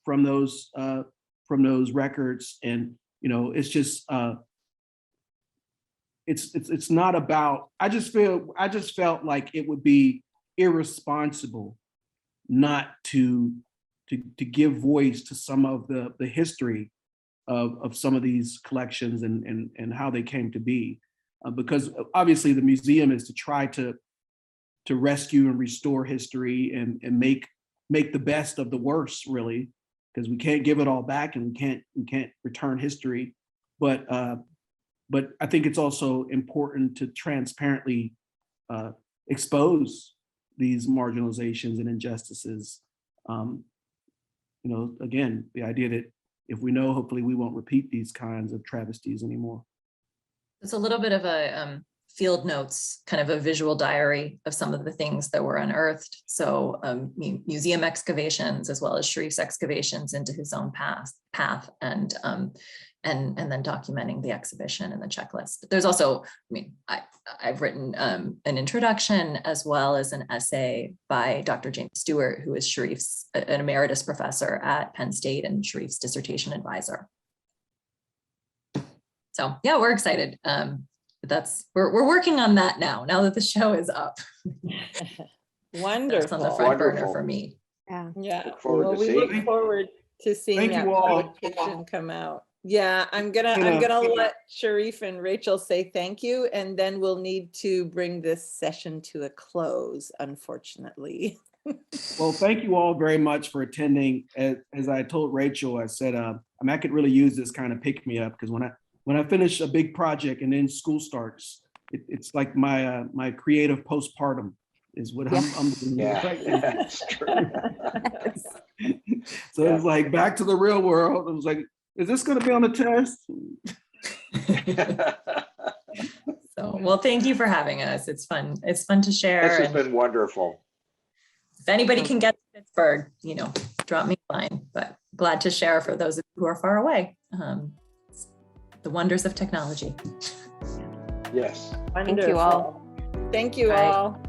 from those records. And it's just it's not about, I just felt like it would be irresponsible not to give voice to some of the history of some of these collections and how they came to be, because obviously the museum is to try to rescue and restore history and make the best of the worst, really, because we can't give it all back, and we can't return history. But I think it's also important to transparently expose these marginalizations and injustices. Again, the idea that if we know, hopefully we won't repeat these kinds of travesties anymore. It's a little bit of a field notes, kind of a visual diary of some of the things that were unearthed. So museum excavations, as well as Sharif's excavations into his own path, and then documenting the exhibition and the checklist. But there's also, I've written an introduction, as well as an essay by Dr. James Stewart, who is Sharif's an emeritus professor at Penn State and Sharif's dissertation advisor. So yeah, we're excited. We're working on that now that the show is up. Wonderful. That's on the front burner for me. Yeah. Look forward to We seeing. look forward to seeing Thank that you all. publication come out. Yeah, I'm gonna let Sharif and Rachel say thank you, and then we'll need to bring this session to a close, unfortunately. Well, thank you all very much for attending. As I told Rachel, I said, I could really use this kind of pick me up, because when I finish a big project and then school starts, it's like my creative postpartum is what I'm doing. Yeah, that's true. So it's like back to the real world. I was like, is this going to be on the test? So, well, thank you for having us. It's fun. It's fun to share. This has been wonderful. If anybody can get to Pittsburgh, drop me a line, but glad to share for those of you who are far away. The wonders of technology. Yes. Wonderful. Thank you all. Thank you Bye. all.